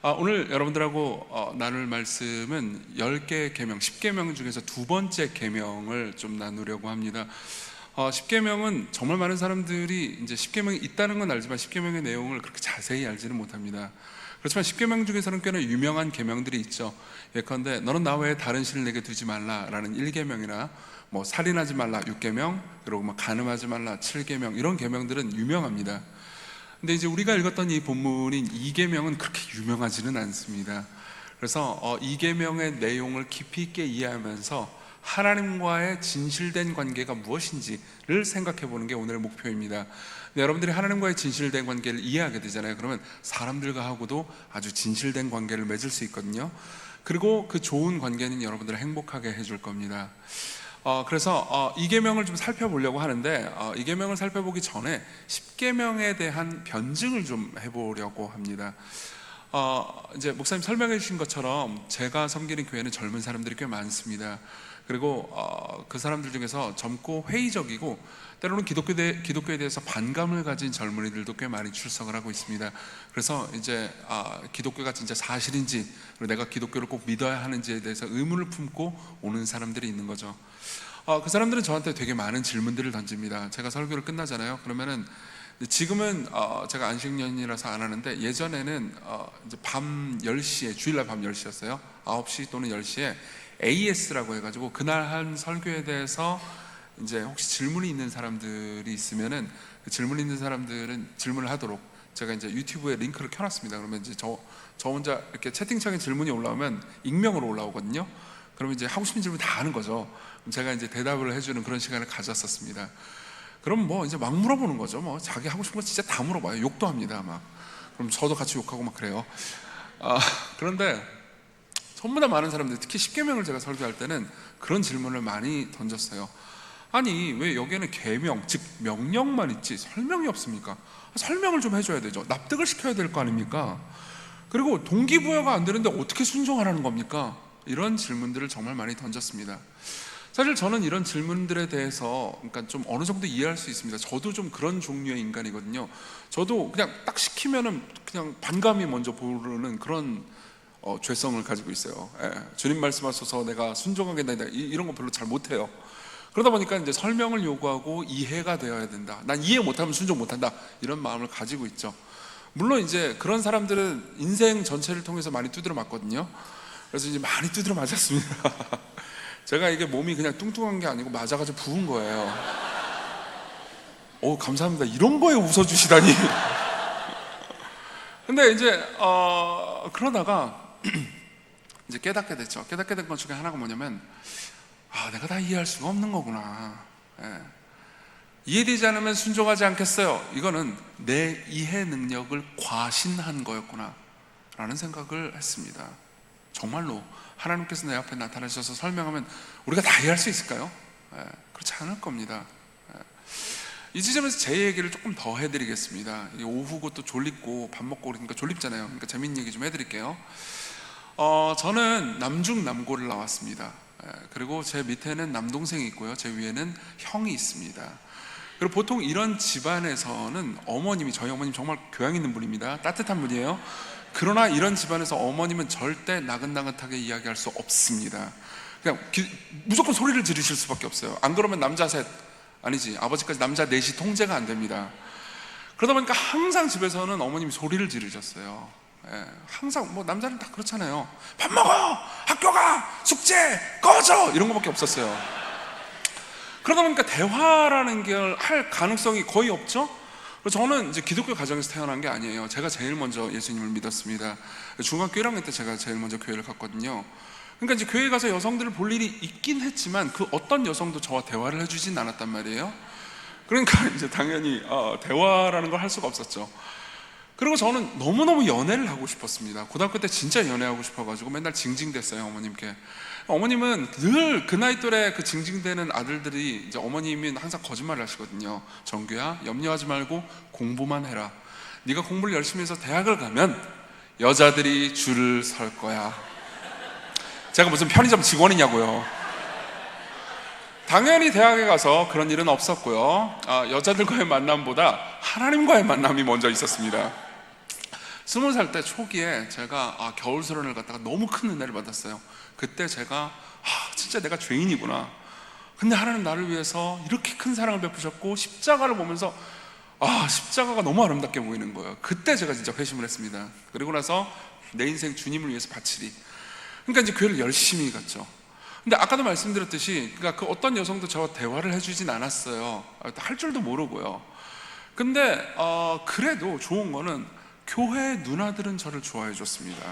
오늘 여러분들하고 나눌 말씀은 10개의 계명, 10계명 중에서 두 번째 계명을 좀 나누려고 합니다. 10계명은 정말 많은 사람들이 이제 10계명이 있다는 건 알지만 10계명의 내용을 그렇게 자세히 알지는 못합니다. 그렇지만 10계명 중에서는 꽤나 유명한 계명들이 있죠. 예컨대 너는 나 외에 다른 신을 내게 두지 말라라는 1계명이나 뭐 살인하지 말라 6계명, 그리고 뭐 간음하지 말라 7계명, 이런 계명들은 유명합니다. 근데 이제 우리가 읽었던 이 본문인 2계명은 그렇게 유명하지는 않습니다. 그래서 2계명의 내용을 깊이 있게 이해하면서 하나님과의 진실된 관계가 무엇인지를 생각해 보는 게 오늘의 목표입니다. 여러분들이 하나님과의 진실된 관계를 이해하게 되잖아요. 그러면 사람들과 하고도 아주 진실된 관계를 맺을 수 있거든요. 그리고 그 좋은 관계는 여러분들을 행복하게 해줄 겁니다. 그래서 2계명을 좀 살펴보려고 하는데 2계명을 살펴보기 전에 10계명에 대한 변증을 좀 해보려고 합니다. 이제 목사님 설명해 주신 것처럼 제가 섬기는 교회는 젊은 사람들이 꽤 많습니다. 그리고 그 사람들 중에서 젊고 회의적이고 때로는 기독교에 대해서 반감을 가진 젊은이들도 꽤 많이 출석을 하고 있습니다. 그래서 이제 기독교가 진짜 사실인지, 그리고 내가 기독교를 꼭 믿어야 하는지에 대해서 의문을 품고 오는 사람들이 있는 거죠. 그 사람들은 저한테 되게 많은 질문들을 던집니다. 제가 설교를 끝나잖아요. 그러면은 지금은 제가 안식년이라서 안 하는데, 예전에는 이제 밤 10시에, 주일날 밤 10시였어요 9시 또는 10시에 AS라고 해가지고 그날 한 설교에 대해서 이제 혹시 질문이 있는 사람들이 있으면은 그 질문 있는 사람들은 질문을 하도록 제가 이제 유튜브에 링크를 켜놨습니다. 그러면 이제 저 혼자 이렇게 채팅창에 질문이 올라오면 익명으로 올라오거든요. 그러면 이제 하고 싶은 질문 다 하는 거죠. 그럼 제가 이제 대답을 해주는 그런 시간을 가졌었습니다. 그럼 뭐 이제 막 물어보는 거죠. 뭐 자기 하고 싶은 거 진짜 다 물어봐요. 욕도 합니다. 막. 그럼 저도 같이 욕하고 막 그래요. 그런데 전부 다 많은 사람들, 특히 10계명을 제가 설교할 때는 그런 질문을 많이 던졌어요. 아니 왜 여기에는 계명, 즉 명령만 있지 설명이 없습니까? 설명을 좀 해줘야 되죠. 납득을 시켜야 될 거 아닙니까? 그리고 동기부여가 안 되는데 어떻게 순종하라는 겁니까? 이런 질문들을 정말 많이 던졌습니다. 사실 저는 이런 질문들에 대해서 그러니까 좀 어느 정도 이해할 수 있습니다. 저도 좀 그런 종류의 인간이거든요. 저도 그냥 딱 시키면은 그냥 반감이 먼저 보르는 그런 죄성을 가지고 있어요. 주님 말씀하셔서 내가 순종하겠다 이런 거 별로 잘 못해요. 그러다 보니까 이제 설명을 요구하고 이해가 되어야 된다. 난 이해 못하면 순종 못한다. 이런 마음을 가지고 있죠. 물론 이제 그런 사람들은 인생 전체를 통해서 많이 두드려 맞거든요. 그래서 이제 많이 두드려 맞았습니다. 제가 이게 몸이 그냥 뚱뚱한 게 아니고 맞아가지고 부은 거예요. 감사합니다. 이런 거에 웃어주시다니. 근데 이제 그러다가 이제 깨닫게 됐죠. 깨닫게 된 것 중에 하나가 뭐냐면 내가 다 이해할 수가 없는 거구나. 이해되지 않으면 순종하지 않겠어요. 이거는 내 이해 능력을 과신한 거였구나 라는 생각을 했습니다. 정말로 하나님께서 내 앞에 나타나셔서 설명하면 우리가 다 이해할 수 있을까요? 그렇지 않을 겁니다. 이 지점에서 제 얘기를 조금 더 해드리겠습니다. 오후고 또 졸립고 밥 먹고 그러니까 졸립잖아요. 그러니까 재밌는 얘기 좀 해드릴게요. 저는 남중남고를 나왔습니다. 그리고 제 밑에는 남동생이 있고요, 제 위에는 형이 있습니다. 그리고 보통 이런 집안에서는 어머님이, 저희 어머님 정말 교양 있는 분입니다. 따뜻한 분이에요. 그러나 이런 집안에서 어머님은 절대 나긋나긋하게 이야기할 수 없습니다. 그냥 무조건 소리를 지르실 수밖에 없어요. 안 그러면 남자 셋, 아니지 아버지까지 남자 넷이 통제가 안 됩니다. 그러다 보니까 항상 집에서는 어머님이 소리를 지르셨어요. 항상 뭐 남자는 다 그렇잖아요. 밥 먹어, 학교 가, 숙제 꺼져, 이런 거밖에 없었어요. 그러다 보니까 대화라는 걸 할 가능성이 거의 없죠. 저는 이제 기독교 가정에서 태어난 게 아니에요. 제가 제일 먼저 예수님을 믿었습니다. 중학교 1학년 때 제가 제일 먼저 교회를 갔거든요. 그러니까 이제 교회 가서 여성들을 볼 일이 있긴 했지만 그 어떤 여성도 저와 대화를 해주진 않았단 말이에요. 그러니까 이제 당연히 대화라는 걸 할 수가 없었죠. 그리고 저는 너무너무 연애를 하고 싶었습니다. 고등학교 때 진짜 연애하고 싶어가지고 맨날 징징댔어요, 어머님께. 어머님은 늘 그 나이 또래 그 징징대는 아들들이 이제 어머님은 항상 거짓말을 하시거든요. 정규야, 염려하지 말고 공부만 해라. 네가 공부를 열심히 해서 대학을 가면 여자들이 줄을 설 거야. 제가 무슨 편의점 직원이냐고요. 당연히 대학에 가서 그런 일은 없었고요. 여자들과의 만남보다 하나님과의 만남이 먼저 있었습니다. 20살 때 초기에 제가 겨울수련을 갔다가 너무 큰 은혜를 받았어요. 그때 제가 진짜 내가 죄인이구나. 근데 하나님 나를 위해서 이렇게 큰 사랑을 베푸셨고 십자가를 보면서 십자가가 너무 아름답게 보이는 거예요. 그때 제가 진짜 회심을 했습니다. 그리고 나서 내 인생 주님을 위해서 바치리. 그러니까 이제 교회를 열심히 갔죠. 근데 아까도 말씀드렸듯이 그러니까 그 어떤 여성도 저와 대화를 해주진 않았어요. 할 줄도 모르고요. 근데 그래도 좋은 거는 교회 누나들은 저를 좋아해 줬습니다.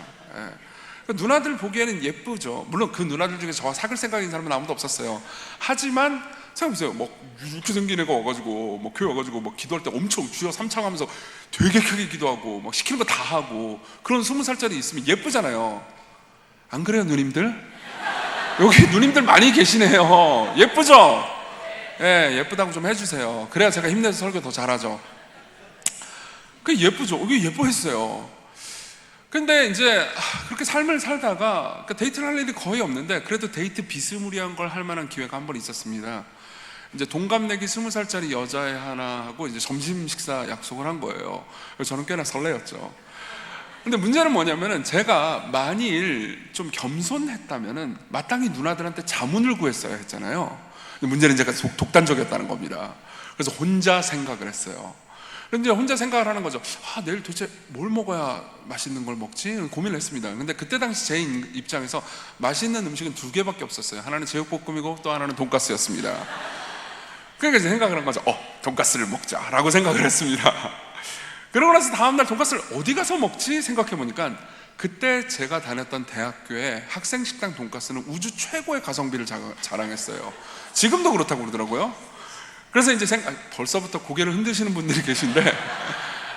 누나들 보기에는 예쁘죠. 물론 그 누나들 중에 저와 사귈 생각인 사람은 아무도 없었어요. 하지만 생각해보세요. 이렇게 생긴 애가 와가지고 교회 와가지고 기도할 때 엄청 주여 삼창하면서 되게 크게 기도하고 시키는 거 다 하고 그런 20살짜리 있으면 예쁘잖아요. 안 그래요, 누님들? 여기 누님들 많이 계시네요. 예쁘죠? 예쁘다고 좀 해주세요. 그래야 제가 힘내서 설교 더 잘하죠. 그게 예쁘죠? 이게 예뻐했어요. 근데 이제 그렇게 삶을 살다가 데이트를 할 일이 거의 없는데 그래도 데이트 비스무리한 걸 할 만한 기회가 한 번 있었습니다. 이제 동갑내기 20살짜리 여자애 하나하고 이제 점심 식사 약속을 한 거예요. 그래서 저는 꽤나 설레었죠. 근데 문제는 뭐냐면은 제가 만일 좀 겸손했다면은 마땅히 누나들한테 자문을 구했어야 했잖아요. 근데 문제는 제가 독단적이었다는 겁니다. 그래서 혼자 생각을 했어요. 근데 혼자 생각을 하는 거죠. 내일 도대체 뭘 먹어야 맛있는 걸 먹지? 고민을 했습니다. 근데 그때 당시 제 입장에서 맛있는 음식은 2개밖에 없었어요. 하나는 제육볶음이고 또 하나는 돈가스였습니다. 그러니까 이제 생각을 한 거죠. 돈가스를 먹자라고 생각을 했습니다. 그러고 나서 다음날 돈가스를 어디 가서 먹지? 생각해보니까 그때 제가 다녔던 대학교의 학생식당 돈가스는 우주 최고의 가성비를 자랑했어요. 지금도 그렇다고 그러더라고요. 그래서 이제 벌써부터 고개를 흔드시는 분들이 계신데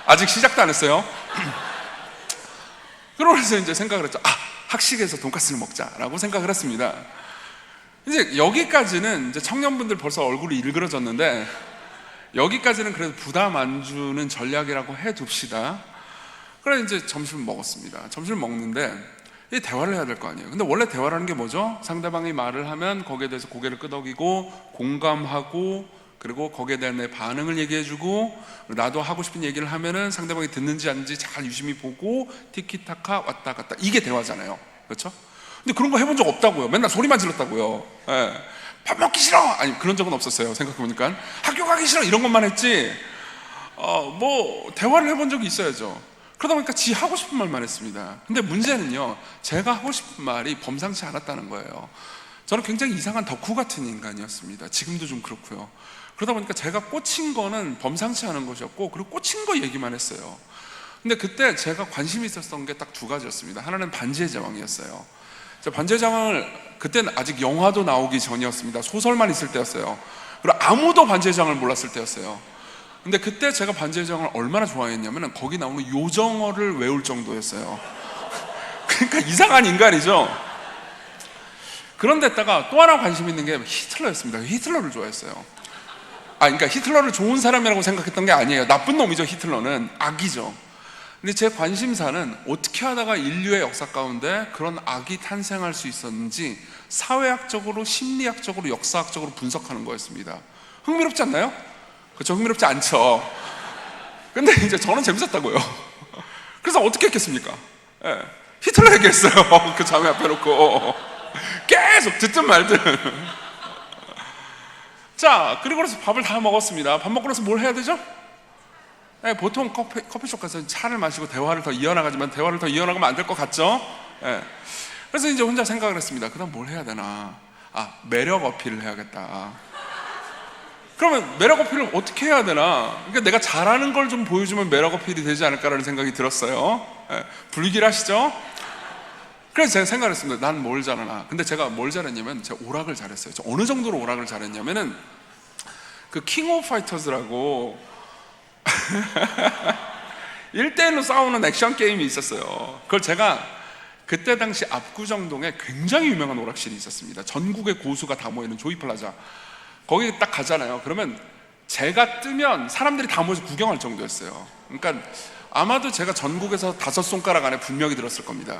아직 시작도 안 했어요. 그러고 나서 이제 생각을 했죠. 학식에서 돈가스를 먹자라고 생각을 했습니다. 이제 여기까지는 이제 청년분들 벌써 얼굴이 일그러졌는데 여기까지는 그래도 부담 안 주는 전략이라고 해둡시다. 그래 이제 점심을 먹었습니다. 점심을 먹는데 이 대화를 해야 될 거 아니에요. 근데 원래 대화라는 게 뭐죠? 상대방이 말을 하면 거기에 대해서 고개를 끄덕이고 공감하고 그리고 거기에 대한 내 반응을 얘기해주고 나도 하고 싶은 얘기를 하면은 상대방이 듣는지 아닌지 잘 유심히 보고 티키타카 왔다 갔다 이게 대화잖아요. 그렇죠? 근데 그런 거 해본 적 없다고요. 맨날 소리만 질렀다고요. 밥 먹기 싫어! 아니 그런 적은 없었어요. 생각해보니까 학교 가기 싫어! 이런 것만 했지 대화를 해본 적이 있어야죠. 그러다 보니까 지 하고 싶은 말만 했습니다. 근데 문제는요, 제가 하고 싶은 말이 범상치 않았다는 거예요. 저는 굉장히 이상한 덕후 같은 인간이었습니다. 지금도 좀 그렇고요. 그러다 보니까 제가 꽂힌 거는 범상치 않은 것이었고 그리고 꽂힌 거 얘기만 했어요. 근데 그때 제가 관심이 있었던 게 딱 2가지였습니다. 하나는 반지의 제왕이었어요. 반지의 제왕을 그때는 아직 영화도 나오기 전이었습니다. 소설만 있을 때였어요. 그리고 아무도 반지의 제왕을 몰랐을 때였어요. 근데 그때 제가 반지의 제왕을 얼마나 좋아했냐면 거기 나오는 요정어를 외울 정도였어요. 그러니까 이상한 인간이죠. 그런데다가 또 하나 관심 있는 게 히틀러였습니다. 히틀러를 좋아했어요. 그러니까 히틀러를 좋은 사람이라고 생각했던 게 아니에요. 나쁜 놈이죠. 히틀러는 악이죠. 근데 제 관심사는 어떻게 하다가 인류의 역사 가운데 그런 악이 탄생할 수 있었는지 사회학적으로, 심리학적으로, 역사학적으로 분석하는 거였습니다. 흥미롭지 않나요? 그렇죠? 흥미롭지 않죠. 근데 이제 저는 재밌었다고요. 그래서 어떻게 했겠습니까? 히틀러 얘기했어요. 그 자매 앞에 놓고 계속 듣든 말든. 자, 그리고 나서 밥을 다 먹었습니다. 밥 먹고 나서 뭘 해야 되죠? 보통 커피숍 가서 차를 마시고 대화를 더 이어나가지만 대화를 더 이어나가면 안 될 것 같죠? 그래서 이제 혼자 생각을 했습니다. 그 다음 뭘 해야 되나? 매력 어필을 해야겠다. 그러면 매력 어필을 어떻게 해야 되나? 그러니까 내가 잘하는 걸 좀 보여주면 매력 어필이 되지 않을까라는 생각이 들었어요. 불길하시죠? 그래서 제가 생각을 했습니다. 난 뭘 잘하나? 근데 제가 뭘 잘했냐면 제가 오락을 잘했어요. 저 어느 정도로 오락을 잘했냐면은 그 킹 오브 파이터즈라고 1대1로 싸우는 액션 게임이 있었어요. 그걸 제가 그때 당시 압구정동에 굉장히 유명한 오락실이 있었습니다. 전국의 고수가 다 모이는 조이플라자. 거기 딱 가잖아요. 그러면 제가 뜨면 사람들이 다 모여서 구경할 정도였어요. 그러니까 아마도 제가 전국에서 5손가락 안에 분명히 들었을 겁니다.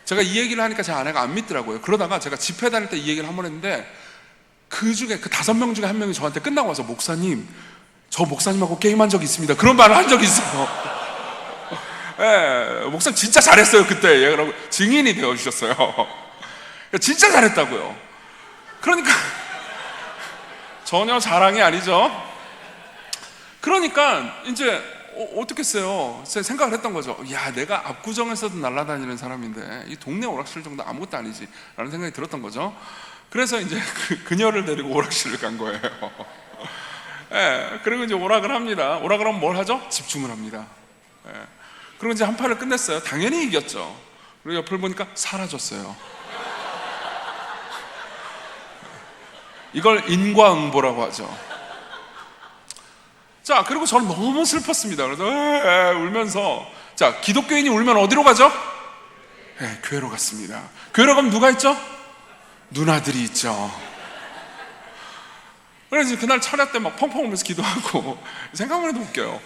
제가 이 얘기를 하니까 제 아내가 안 믿더라고요. 그러다가 제가 집회 다닐 때 이 얘기를 한 번 했는데 그 중에 그 5명 중에 1명이 저한테 끝나고 와서 목사님, 저 목사님하고 게임한 적이 있습니다. 그런 말을 한 적이 있어요. 예, 목사님 진짜 잘했어요 그때. 여러분 증인이 되어주셨어요. 진짜 잘했다고요. 그러니까 전혀 자랑이 아니죠. 그러니까 이제 어떻게 했어요? 제가 생각을 했던 거죠. 야, 내가 압구정에서도 날아다니는 사람인데 이 동네 오락실 정도 아무것도 아니지 라는 생각이 들었던 거죠. 그래서 이제 그녀를 데리고 오락실을 간 거예요. 예, 그리고 이제 오락을 합니다. 오락을 하면 뭘 하죠? 집중을 합니다. 예, 그리고 이제 한 판을 끝냈어요. 당연히 이겼죠. 그리고 옆을 보니까 사라졌어요. 이걸 인과응보라고 하죠. 자, 그리고 저는 너무 슬펐습니다. 그래서 울면서, 자, 기독교인이 울면 어디로 가죠? 네, 교회로 갔습니다. 교회로 가면 누가 있죠? 누나들이 있죠. 그래서 그날 차례 때 막 펑펑 울면서 기도하고 생각만 해도 웃겨요.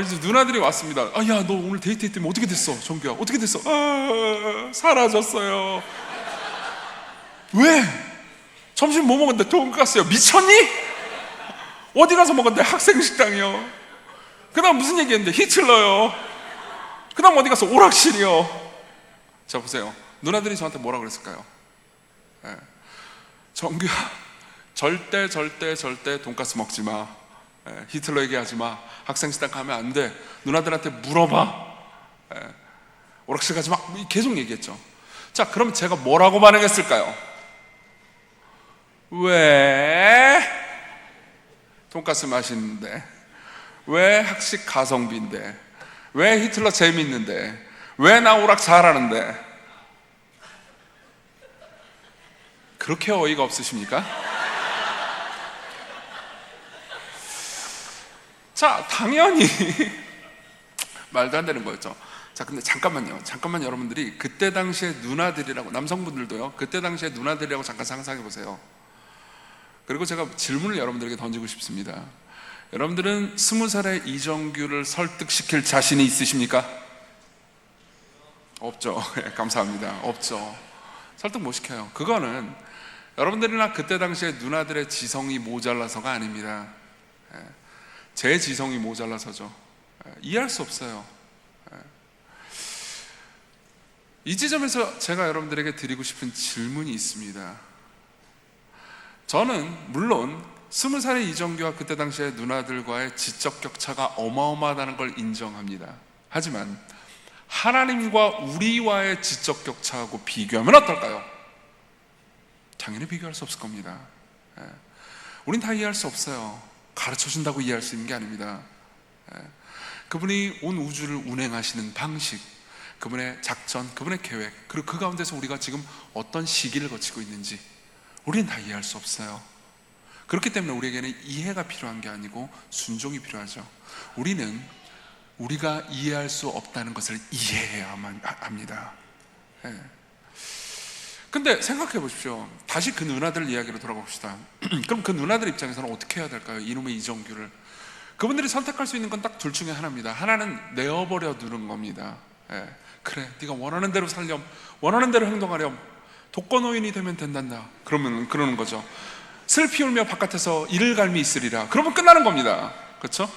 이제 누나들이 왔습니다. 야, 너 오늘 데이트 때문에 어떻게 됐어? 정규야, 어떻게 됐어? 사라졌어요. 왜? 점심 뭐 먹었는데? 돈가스요. 미쳤니? 어디 가서 먹었는데? 학생식당이요. 그 다음 무슨 얘기했는데? 히틀러요. 그 다음 어디 가서? 오락실이요. 자, 보세요. 누나들이 저한테 뭐라 그랬을까요? 네. 정규야, 절대 돈가스 먹지 마. 네. 히틀러 얘기하지 마. 학생식당 가면 안 돼. 누나들한테 물어봐. 네. 오락실 가지 마. 계속 얘기했죠. 자, 그럼 제가 뭐라고 반응했을까요? 왜? 돈가스 맛있는데, 왜 학식 가성비인데, 왜 히틀러 재밌는데, 왜 나 오락 잘하는데. 그렇게 어이가 없으십니까? 자, 당연히 말도 안 되는 거였죠. 자, 근데 잠깐만 여러분들이 그때 당시에 누나들이라고, 남성분들도요, 그때 당시에 누나들이라고 잠깐 상상해 보세요. 그리고 제가 질문을 여러분들에게 던지고 싶습니다. 여러분들은 20살의 이정규를 설득시킬 자신이 있으십니까? 없죠. 감사합니다. 없죠. 설득 못 시켜요. 그거는 여러분들이나 그때 당시에 누나들의 지성이 모자라서가 아닙니다. 제 지성이 모자라서죠. 이해할 수 없어요. 이 지점에서 제가 여러분들에게 드리고 싶은 질문이 있습니다. 저는 물론 20살의 이정규와 그때 당시의 누나들과의 지적 격차가 어마어마하다는 걸 인정합니다. 하지만 하나님과 우리와의 지적 격차하고 비교하면 어떨까요? 당연히 비교할 수 없을 겁니다. 우린 다 이해할 수 없어요. 가르쳐준다고 이해할 수 있는 게 아닙니다. 그분이 온 우주를 운행하시는 방식, 그분의 작전, 그분의 계획, 그리고 그 가운데서 우리가 지금 어떤 시기를 거치고 있는지 우리는 다 이해할 수 없어요. 그렇기 때문에 우리에게는 이해가 필요한 게 아니고 순종이 필요하죠. 우리는 우리가 이해할 수 없다는 것을 이해해야만 합니다. 근데 생각해 보십시오. 다시 그 누나들 이야기로 돌아봅시다. 그럼 그 누나들 입장에서는 어떻게 해야 될까요? 이놈의 이정규를. 그분들이 선택할 수 있는 건 딱 둘 중에 하나입니다. 하나는 내어버려 두는 겁니다. 그래, 네가 원하는 대로 살렴, 원하는 대로 행동하렴, 독거노인이 되면 된단다. 그러면 그러는 거죠. 슬피 울며 바깥에서 이를 갈미 있으리라. 그러면 끝나는 겁니다. 그렇죠?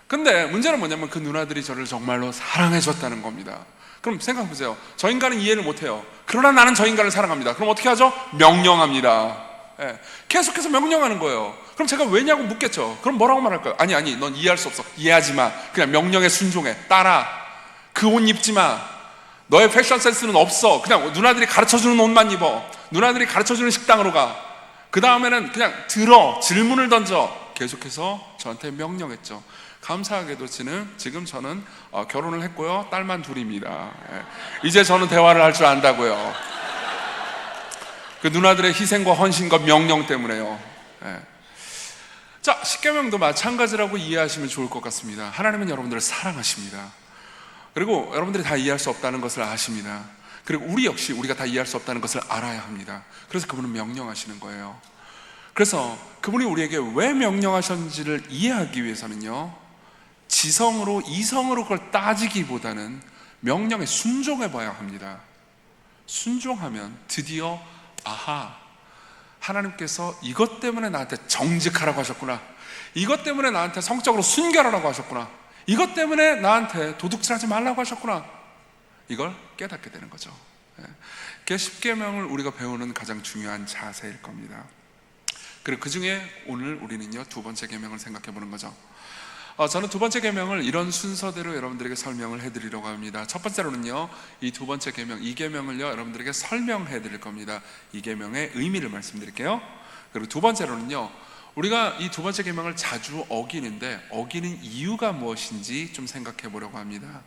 근데 문제는 뭐냐면 그 누나들이 저를 정말로 사랑해줬다는 겁니다. 그럼 생각해보세요. 저 인간은 이해를 못해요. 그러나 나는 저 인간을 사랑합니다. 그럼 어떻게 하죠? 명령합니다. 계속해서 명령하는 거예요. 그럼 제가 왜냐고 묻겠죠. 그럼 뭐라고 말할까요? 아니, 넌 이해할 수 없어. 이해하지 마. 그냥 명령에 순종해. 따라. 그 옷 입지 마. 너의 패션 센스는 없어. 그냥 누나들이 가르쳐주는 옷만 입어. 누나들이 가르쳐주는 식당으로 가. 그 다음에는 그냥 들어. 질문을 던져. 계속해서 저한테 명령했죠. 감사하게도 지금 저는 결혼을 했고요. 딸만 둘입니다. 이제 저는 대화를 할 줄 안다고요. 그 누나들의 희생과 헌신과 명령 때문에요. 자, 십계명도 마찬가지라고 이해하시면 좋을 것 같습니다. 하나님은 여러분들을 사랑하십니다. 그리고 여러분들이 다 이해할 수 없다는 것을 아십니다. 그리고 우리 역시 우리가 다 이해할 수 없다는 것을 알아야 합니다. 그래서 그분은 명령하시는 거예요. 그래서 그분이 우리에게 왜 명령하셨는지를 이해하기 위해서는요, 지성으로 이성으로 그걸 따지기보다는 명령에 순종해 봐야 합니다. 순종하면 드디어 아하, 하나님께서 이것 때문에 나한테 정직하라고 하셨구나, 이것 때문에 나한테 성적으로 순결하라고 하셨구나, 이것 때문에 나한테 도둑질하지 말라고 하셨구나. 이걸 깨닫게 되는 거죠. 그게 십계명을 우리가 배우는 가장 중요한 자세일 겁니다. 그리고 그 중에 오늘 우리는요, 두 번째 계명을 생각해 보는 거죠. 저는 두 번째 계명을 이런 순서대로 여러분들에게 설명을 해드리려고 합니다. 첫 번째로는요, 이 두 번째 계명, 이 계명을요 여러분들에게 설명해 드릴 겁니다. 이 계명의 의미를 말씀드릴게요. 그리고 두 번째로는요, 우리가 이 두 번째 계명을 자주 어기는데 어기는 이유가 무엇인지 좀 생각해 보려고 합니다.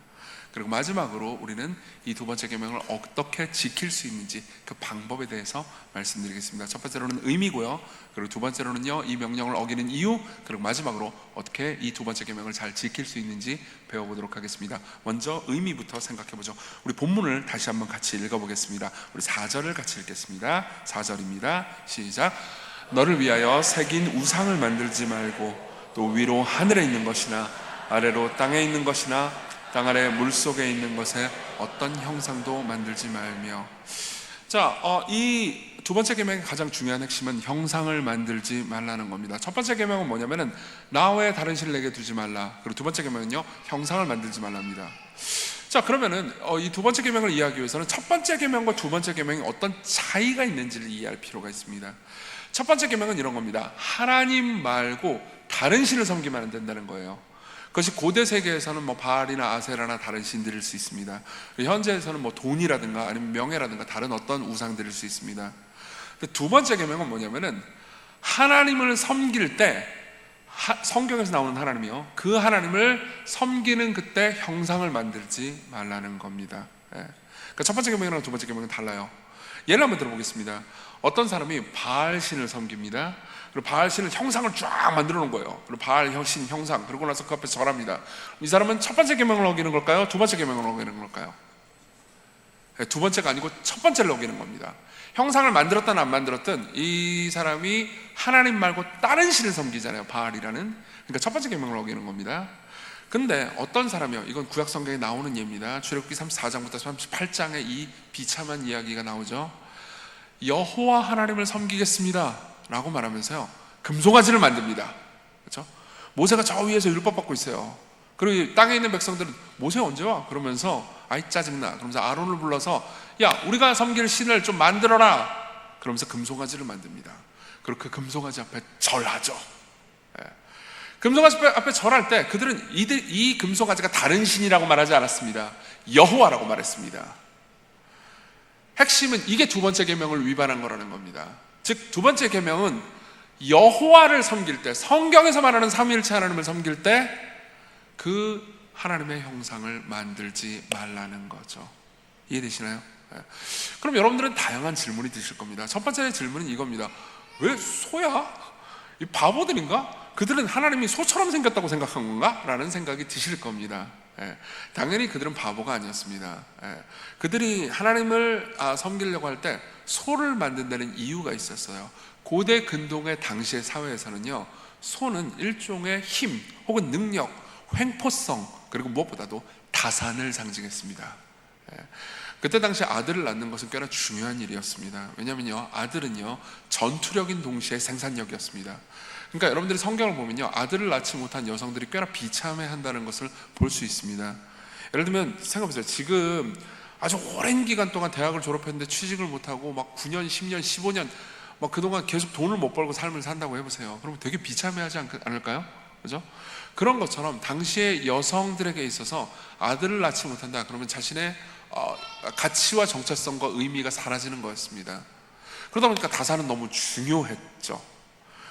그리고 마지막으로 우리는 이 두 번째 계명을 어떻게 지킬 수 있는지 그 방법에 대해서 말씀드리겠습니다. 첫 번째로는 의미고요, 그리고 두 번째로는요, 이 명령을 어기는 이유, 그리고 마지막으로 어떻게 이 두 번째 계명을 잘 지킬 수 있는지 배워보도록 하겠습니다. 먼저 의미부터 생각해보죠. 우리 본문을 다시 한번 같이 읽어보겠습니다. 우리 4절을 같이 읽겠습니다. 4절입니다. 시작. 너를 위하여 새긴 우상을 만들지 말고 또 위로 하늘에 있는 것이나 아래로 땅에 있는 것이나 땅 아래 물속에 있는 것에 어떤 형상도 만들지 말며. 자, 이 두 번째 계명의 가장 중요한 핵심은 형상을 만들지 말라는 겁니다. 첫 번째 계명은 뭐냐면은 나 외에 다른 신을 내게 두지 말라. 그리고 두 번째 계명은요, 형상을 만들지 말랍니다. 자, 그러면은 이 두 번째 계명을 이해하기 위해서는 첫 번째 계명과 두 번째 계명이 어떤 차이가 있는지를 이해할 필요가 있습니다. 첫 번째 계명은 이런 겁니다. 하나님 말고 다른 신을 섬기면 안 된다는 거예요. 그것이 고대 세계에서는 뭐 바알이나 아세라나 다른 신들일 수 있습니다. 현재에서는 뭐 돈이라든가 아니면 명예라든가 다른 어떤 우상들일 수 있습니다. 두 번째 계명은 뭐냐면은 하나님을 섬길 때, 성경에서 나오는 하나님이요, 그 하나님을 섬기는 그때 형상을 만들지 말라는 겁니다. 그러니까 첫 번째 계명이랑 두 번째 계명은 달라요. 예를 한번 들어보겠습니다. 어떤 사람이 바알 신을 섬깁니다. 그리고 바알 신을 형상을 쫙 만들어 놓은 거예요. 그리고 바알 신 형상, 그러고 나서 그 앞에서 절합니다. 이 사람은 첫 번째 계명을 어기는 걸까요? 두 번째 계명을 어기는 걸까요? 두 번째가 아니고 첫 번째를 어기는 겁니다. 형상을 만들었든 안 만들었든 이 사람이 하나님 말고 다른 신을 섬기잖아요, 바알이라는. 그러니까 첫 번째 계명을 어기는 겁니다. 근데 어떤 사람이요, 이건 구약 성경에 나오는 예입니다. 출애굽기 34장부터 38장에 이 비참한 이야기가 나오죠. 여호와 하나님을 섬기겠습니다 라고 말하면서요, 금송아지를 만듭니다. 그렇죠? 모세가 저 위에서 율법 받고 있어요. 그리고 땅에 있는 백성들은 모세 언제 와? 그러면서 아이 짜증나. 그러면서 아론을 불러서 야, 우리가 섬길 신을 좀 만들어라. 그러면서 금송아지를 만듭니다. 그리고 그 금송아지 앞에 절하죠. 금송아지 앞에 절할 때 그들은 이 금송아지가 다른 신이라고 말하지 않았습니다. 여호와라고 말했습니다. 핵심은 이게 두 번째 계명을 위반한 거라는 겁니다. 즉 두 번째 계명은 여호와를 섬길 때, 성경에서 말하는 삼위일체 하나님을 섬길 때 그 하나님의 형상을 만들지 말라는 거죠. 이해되시나요? 그럼 여러분들은 다양한 질문이 드실 겁니다. 첫 번째 질문은 이겁니다. 왜 소야? 이 바보들인가? 그들은 하나님이 소처럼 생겼다고 생각한 건가? 라는 생각이 드실 겁니다. 당연히 그들은 바보가 아니었습니다. 그들이 하나님을 섬기려고 할 때 소를 만든다는 이유가 있었어요. 고대 근동의 당시의 사회에서는요, 소는 일종의 힘 혹은 능력, 횡포성, 그리고 무엇보다도 다산을 상징했습니다. 그때 당시 아들을 낳는 것은 꽤나 중요한 일이었습니다. 왜냐하면요, 아들은요 전투력인 동시에 생산력이었습니다. 그러니까 여러분들이 성경을 보면요, 아들을 낳지 못한 여성들이 꽤나 비참해한다는 것을 볼 수 있습니다. 예를 들면 생각해보세요. 지금 아주 오랜 기간 동안 대학을 졸업했는데 취직을 못하고 막 9년, 10년, 15년 막 그동안 계속 돈을 못 벌고 삶을 산다고 해보세요. 그러면 되게 비참해하지 않을까요? 그죠? 그런 것처럼 당시의 여성들에게 있어서 아들을 낳지 못한다 그러면 자신의 가치와 정체성과 의미가 사라지는 거였습니다. 그러다 보니까 다산은 너무 중요했죠.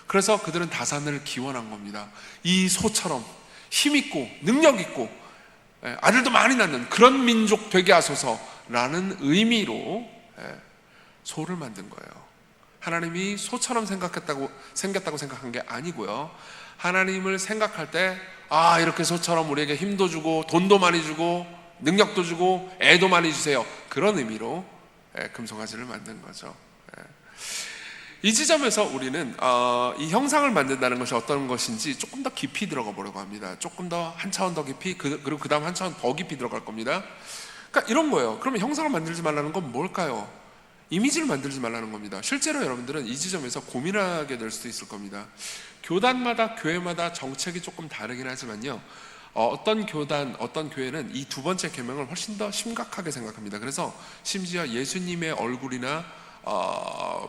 그래서 그들은 다산을 기원한 겁니다. 이 소처럼 힘있고 능력있고 아들도 많이 낳는 그런 민족 되게 하소서라는 의미로 소를 만든 거예요. 하나님이 소처럼 생겼다고 생각한 게 아니고요, 하나님을 생각할 때 이렇게 소처럼 우리에게 힘도 주고 돈도 많이 주고 능력도 주고 애도 많이 주세요, 그런 의미로 금송아지를 만든 거죠. 이 지점에서 우리는 이 형상을 만든다는 것이 어떤 것인지 조금 더 깊이 들어가 보려고 합니다. 조금 더 한 차원 더 깊이, 그리고 그 다음 한 차원 더 깊이 들어갈 겁니다. 그러니까 이런 거예요. 그러면 형상을 만들지 말라는 건 뭘까요? 이미지를 만들지 말라는 겁니다. 실제로 여러분들은 이 지점에서 고민하게 될 수도 있을 겁니다. 교단마다, 교회마다 정책이 조금 다르긴 하지만요, 어떤 교단, 어떤 교회는 이 두 번째 계명을 훨씬 더 심각하게 생각합니다. 그래서 심지어 예수님의 얼굴이나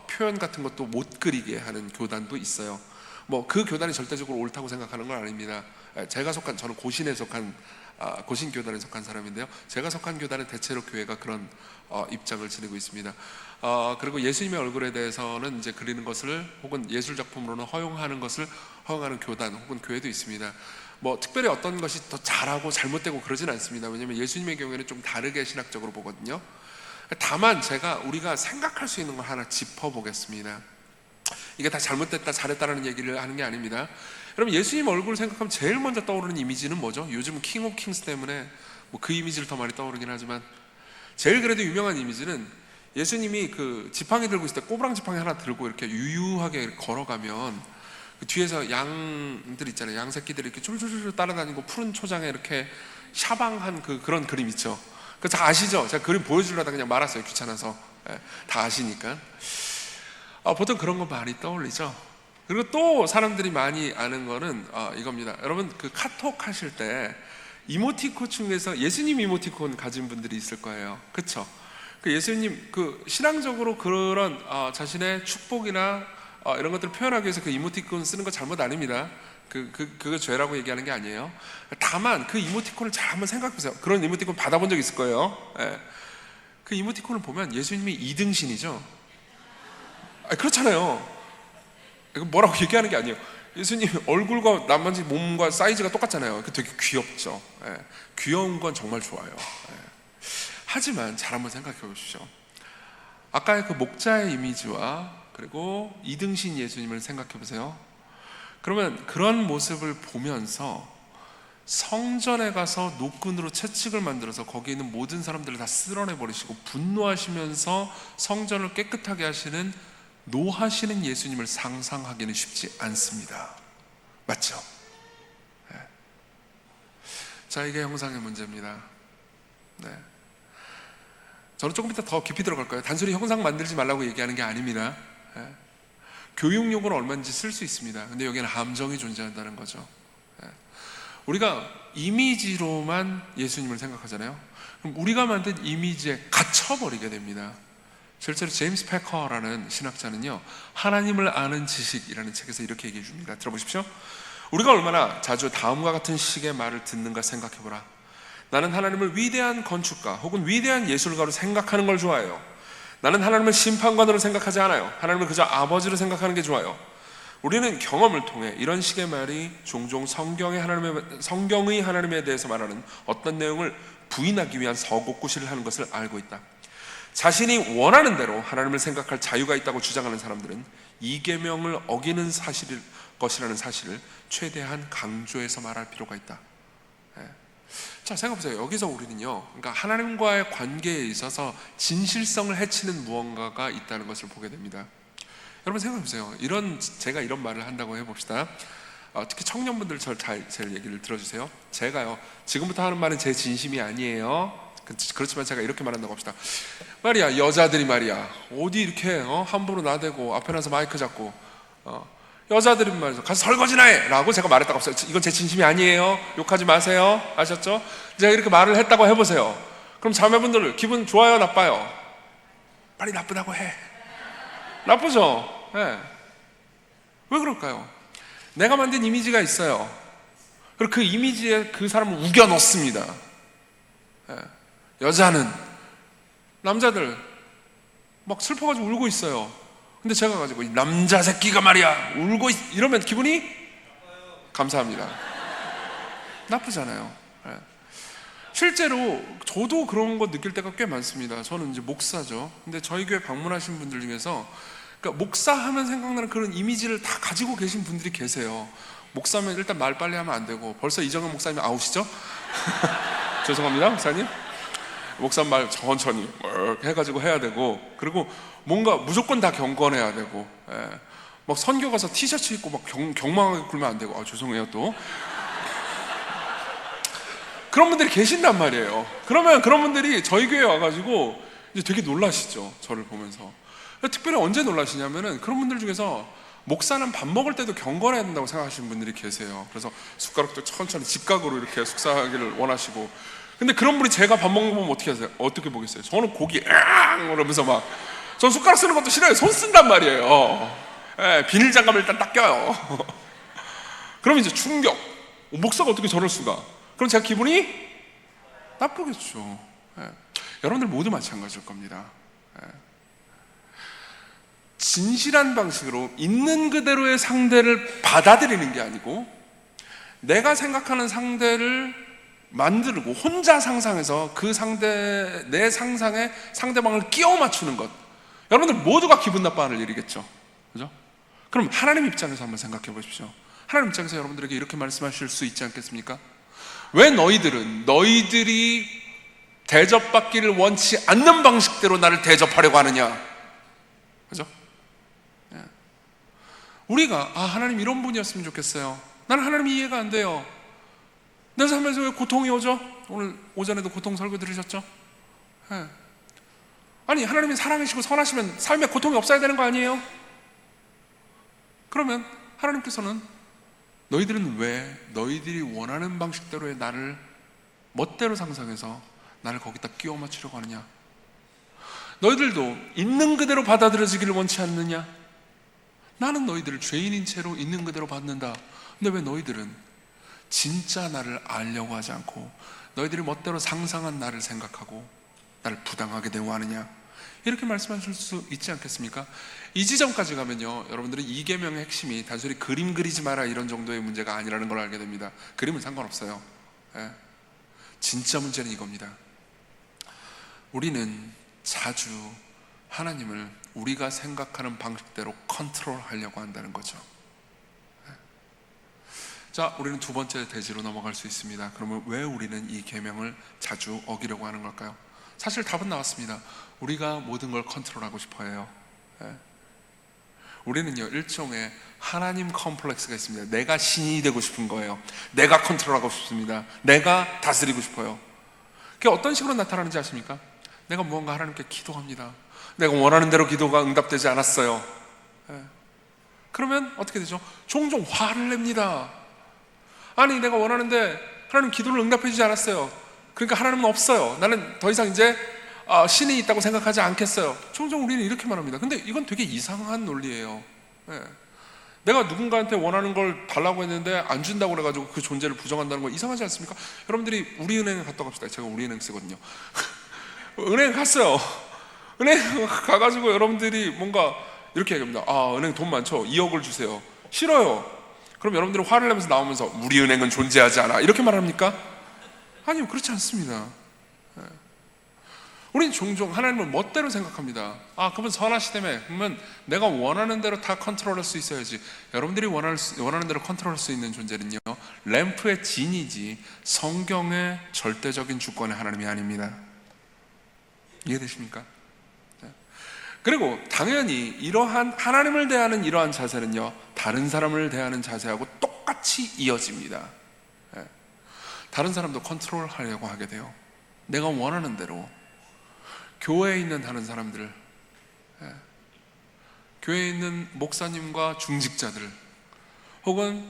표현 같은 것도 못 그리게 하는 교단도 있어요. 뭐 그 교단이 절대적으로 옳다고 생각하는 건 아닙니다. 저는 고신에 속한 고신 교단에 속한 사람인데요. 제가 속한 교단은 대체로 교회가 그런 입장을 지니고 있습니다. 그리고 예수님의 얼굴에 대해서는 이제 그리는 것을 혹은 예술 작품으로는 허용하는 것을 허용하는 교단 혹은 교회도 있습니다. 뭐 특별히 어떤 것이 더 잘하고 잘못되고 그러진 않습니다. 왜냐하면 예수님의 경우에는 좀 다르게 신학적으로 보거든요. 다만 우리가 생각할 수 있는 걸 하나 짚어보겠습니다. 이게 다 잘못됐다 잘했다라는 얘기를 하는 게 아닙니다. 여러분, 예수님 얼굴을 생각하면 제일 먼저 떠오르는 이미지는 뭐죠? 요즘 킹 오브 킹스 때문에 뭐 그 이미지를 더 많이 떠오르긴 하지만 제일 그래도 유명한 이미지는 예수님이 그 지팡이 들고 있을 때 꼬부랑 지팡이 하나 들고 이렇게 유유하게 걸어가면 그 뒤에서 양들 있잖아요. 양 새끼들이 이렇게 쫄쫄쫄 따라다니고 푸른 초장에 이렇게 샤방한 그런 그림 있죠. 그거 다 아시죠? 제가 그림 보여주려다 그냥 말았어요. 귀찮아서. 다 아시니까. 보통 그런 거 많이 떠올리죠. 그리고 또 사람들이 많이 아는 거는 이겁니다. 여러분, 그 카톡 하실 때 이모티콘 중에서 예수님 이모티콘 가진 분들이 있을 거예요. 그렇죠? 그 예수님 그 신앙적으로 그런 자신의 축복이나 이런 것들을 표현하기 위해서 그 이모티콘 쓰는 거 잘못 아닙니다. 그거 죄라고 얘기하는 게 아니에요. 다만 그 이모티콘을 잘 한번 생각해 보세요. 그런 이모티콘 받아본 적 있을 거예요. 그 이모티콘을 보면 예수님이 이등신이죠. 그렇잖아요. 이거 뭐라고 얘기하는 게 아니에요. 예수님 얼굴과 나머지 몸과 사이즈가 똑같잖아요. 되게 귀엽죠. 귀여운 건 정말 좋아요. 하지만 잘 한번 생각해 보십시오. 아까의 그 목자의 이미지와 그리고 이등신 예수님을 생각해 보세요. 그러면 그런 모습을 보면서 성전에 가서 노끈으로 채찍을 만들어서 거기에 있는 모든 사람들을 다 쓸어내 버리시고 분노하시면서 성전을 깨끗하게 하시는 노하시는 예수님을 상상하기는 쉽지 않습니다. 맞죠? 자, 이게 형상의 문제입니다. 저는 조금 이따 더 깊이 들어갈 거예요. 단순히 형상 만들지 말라고 얘기하는 게 아닙니다. 교육용으로 얼마든지 쓸 수 있습니다. 근데 여기는 함정이 존재한다는 거죠. 우리가 이미지로만 예수님을 생각하잖아요. 그럼 우리가 만든 이미지에 갇혀버리게 됩니다. 실제로 제임스 패커라는 신학자는요, 하나님을 아는 지식이라는 책에서 이렇게 얘기해 줍니다. 들어보십시오. 우리가 얼마나 자주 다음과 같은 식의 말을 듣는가 생각해보라. 나는 하나님을 위대한 건축가 혹은 위대한 예술가로 생각하는 걸 좋아해요. 나는 하나님을 심판관으로 생각하지 않아요. 하나님을 그저 아버지로 생각하는 게 좋아요. 우리는 경험을 통해 이런 식의 말이 종종 성경의 하나님에 대해서 말하는 어떤 내용을 부인하기 위한 서곡구시를 하는 것을 알고 있다. 자신이 원하는 대로 하나님을 생각할 자유가 있다고 주장하는 사람들은 이 계명을 어기는 것이라는 사실을 최대한 강조해서 말할 필요가 있다. 자, 생각해보세요. 여기서 우리는요, 그러니까 하나님과의 관계에 있어서 진실성을 해치는 무언가가 있다는 것을 보게 됩니다. 여러분 생각해보세요. 제가 이런 말을 한다고 해봅시다. 특히 청년분들 제 얘기를 들어주세요. 제가요, 지금부터 하는 말은 제 진심이 아니에요. 그렇지만 제가 이렇게 말한다고 합시다. 말이야, 여자들이 말이야, 어디 이렇게 함부로 나대고 앞에 나서 마이크 잡고 여자들이 말이죠, 가서 설거지나 해! 라고 제가 말했다고 합시다. 이건 제 진심이 아니에요. 욕하지 마세요. 아셨죠? 제가 이렇게 말을 했다고 해보세요. 그럼 자매분들 기분 좋아요, 나빠요? 빨리 나쁘다고 해. 나쁘죠? 네. 왜 그럴까요? 내가 만든 이미지가 있어요. 그리고 그 이미지에 그 사람을 우겨 넣습니다. 네. 여자는, 남자들 막 슬퍼가지고 울고 있어요. 근데 제가 가지고 이 남자 새끼가 말이야 울고 이러면 기분이 감사합니다. 나쁘잖아요. 실제로 저도 그런 거 느낄 때가 꽤 많습니다. 저는 이제 목사죠. 근데 저희 교회 방문하신 분들 중에서 그러니까 목사하면 생각나는 그런 이미지를 다 가지고 계신 분들이 계세요. 목사면 일단 말 빨리 하면 안 되고, 벌써 이정현 목사님 아웃이죠? 죄송합니다, 목사님. 목사 말 천천히 해가지고 해야 되고, 그리고 뭔가 무조건 다 경건해야 되고, 막 선교 가서 티셔츠 입고 막 경망하게 굴면 안 되고, 죄송해요 또. 그런 분들이 계신단 말이에요. 그러면 그런 분들이 저희 교회에 와가지고 이제 되게 놀라시죠, 저를 보면서. 특별히 언제 놀라시냐면은 그런 분들 중에서 목사는 밥 먹을 때도 경건해야 된다고 생각하시는 분들이 계세요. 그래서 숟가락도 천천히 직각으로 이렇게 숙사하기를 원하시고, 근데 그런 분이 제가 밥 먹는 거 보면 어떻게 하세요? 어떻게 보겠어요? 저는 고기 앙 이러면서 막, 전 숟가락 쓰는 것도 싫어요. 손 쓴단 말이에요. 예, 비닐 장갑을 일단 딱 껴요. 그럼 이제 충격. 목사가 어떻게 저럴 수가? 그럼 제가 기분이 나쁘겠죠. 예. 여러분들 모두 마찬가지일 겁니다. 예. 진실한 방식으로 있는 그대로의 상대를 받아들이는 게 아니고, 내가 생각하는 상대를 만들고 혼자 상상해서 그 상대, 내 상상에 상대방을 끼워 맞추는 것, 여러분들 모두가 기분 나빠하는 일이겠죠. 그죠? 그럼 하나님 입장에서 한번 생각해 보십시오. 하나님 입장에서 여러분들에게 이렇게 말씀하실 수 있지 않겠습니까? 왜 너희들이 대접받기를 원치 않는 방식대로 나를 대접하려고 하느냐? 그죠? 예. 우리가 하나님 이런 분이었으면 좋겠어요. 나는 하나님이 이해가 안 돼요. 내 삶에서 왜 고통이 오죠? 오늘 오전에도 고통 설교 들으셨죠? 예. 아니, 하나님이 사랑이시고 선하시면 삶에 고통이 없어야 되는 거 아니에요? 그러면 하나님께서는 너희들은 왜 너희들이 원하는 방식대로의 나를 멋대로 상상해서 나를 거기다 끼워 맞추려고 하느냐? 너희들도 있는 그대로 받아들여지기를 원치 않느냐? 나는 너희들을 죄인인 채로 있는 그대로 받는다. 근데 왜 너희들은 진짜 나를 알려고 하지 않고 너희들이 멋대로 상상한 나를 생각하고 나를 부당하게 대우하느냐? 이렇게 말씀하실 수 있지 않겠습니까? 이 지점까지 가면요, 여러분들은 이 계명의 핵심이 단순히 그림 그리지 마라 이런 정도의 문제가 아니라는 걸 알게 됩니다. 그림은 상관없어요. 예. 진짜 문제는 이겁니다. 우리는 자주 하나님을 우리가 생각하는 방식대로 컨트롤하려고 한다는 거죠. 예. 자, 우리는 두 번째 대지로 넘어갈 수 있습니다. 그러면 왜 우리는 이 계명을 자주 어기려고 하는 걸까요? 사실 답은 나왔습니다. 우리가 모든 걸 컨트롤하고 싶어 해요. 예. 우리는요, 일종의 하나님 컴플렉스가 있습니다. 내가 신이 되고 싶은 거예요. 내가 컨트롤하고 싶습니다. 내가 다스리고 싶어요. 그게 어떤 식으로 나타나는지 아십니까? 내가 무언가 하나님께 기도합니다. 내가 원하는 대로 기도가 응답되지 않았어요. 예. 그러면 어떻게 되죠? 종종 화를 냅니다. 아니, 내가 원하는데 하나님 기도를 응답해 주지 않았어요. 그러니까 하나님은 없어요. 나는 더 이상 이제 신이 있다고 생각하지 않겠어요. 종종 우리는 이렇게 말합니다. 근데 이건 되게 이상한 논리예요. 예. 내가 누군가한테 원하는 걸 달라고 했는데 안 준다고 그래가지고 그 존재를 부정한다는 거 이상하지 않습니까? 여러분들이 우리은행에 갔다 갑시다. 제가 우리은행 쓰거든요. 은행 갔어요. 은행 가가지고 여러분들이 뭔가 이렇게 얘기합니다. 은행 돈 많죠? 2억을 주세요. 싫어요. 그럼 여러분들이 화를 내면서 나오면서 우리 은행은 존재하지 않아 이렇게 말합니까? 아니요, 그렇지 않습니다. 우리는 종종 하나님을 멋대로 생각합니다. 그분 선하시다며, 그러면 내가 원하는 대로 다 컨트롤할 수 있어야지. 여러분들이 원하는 대로 컨트롤할 수 있는 존재는요, 램프의 진이지 성경의 절대적인 주권의 하나님이 아닙니다. 이해되십니까? 그리고 당연히 이러한 하나님을 대하는 이러한 자세는요, 다른 사람을 대하는 자세하고 똑같이 이어집니다. 다른 사람도 컨트롤하려고 하게 돼요. 내가 원하는 대로. 교회에 있는 다른 사람들, 교회에 있는 목사님과 중직자들, 혹은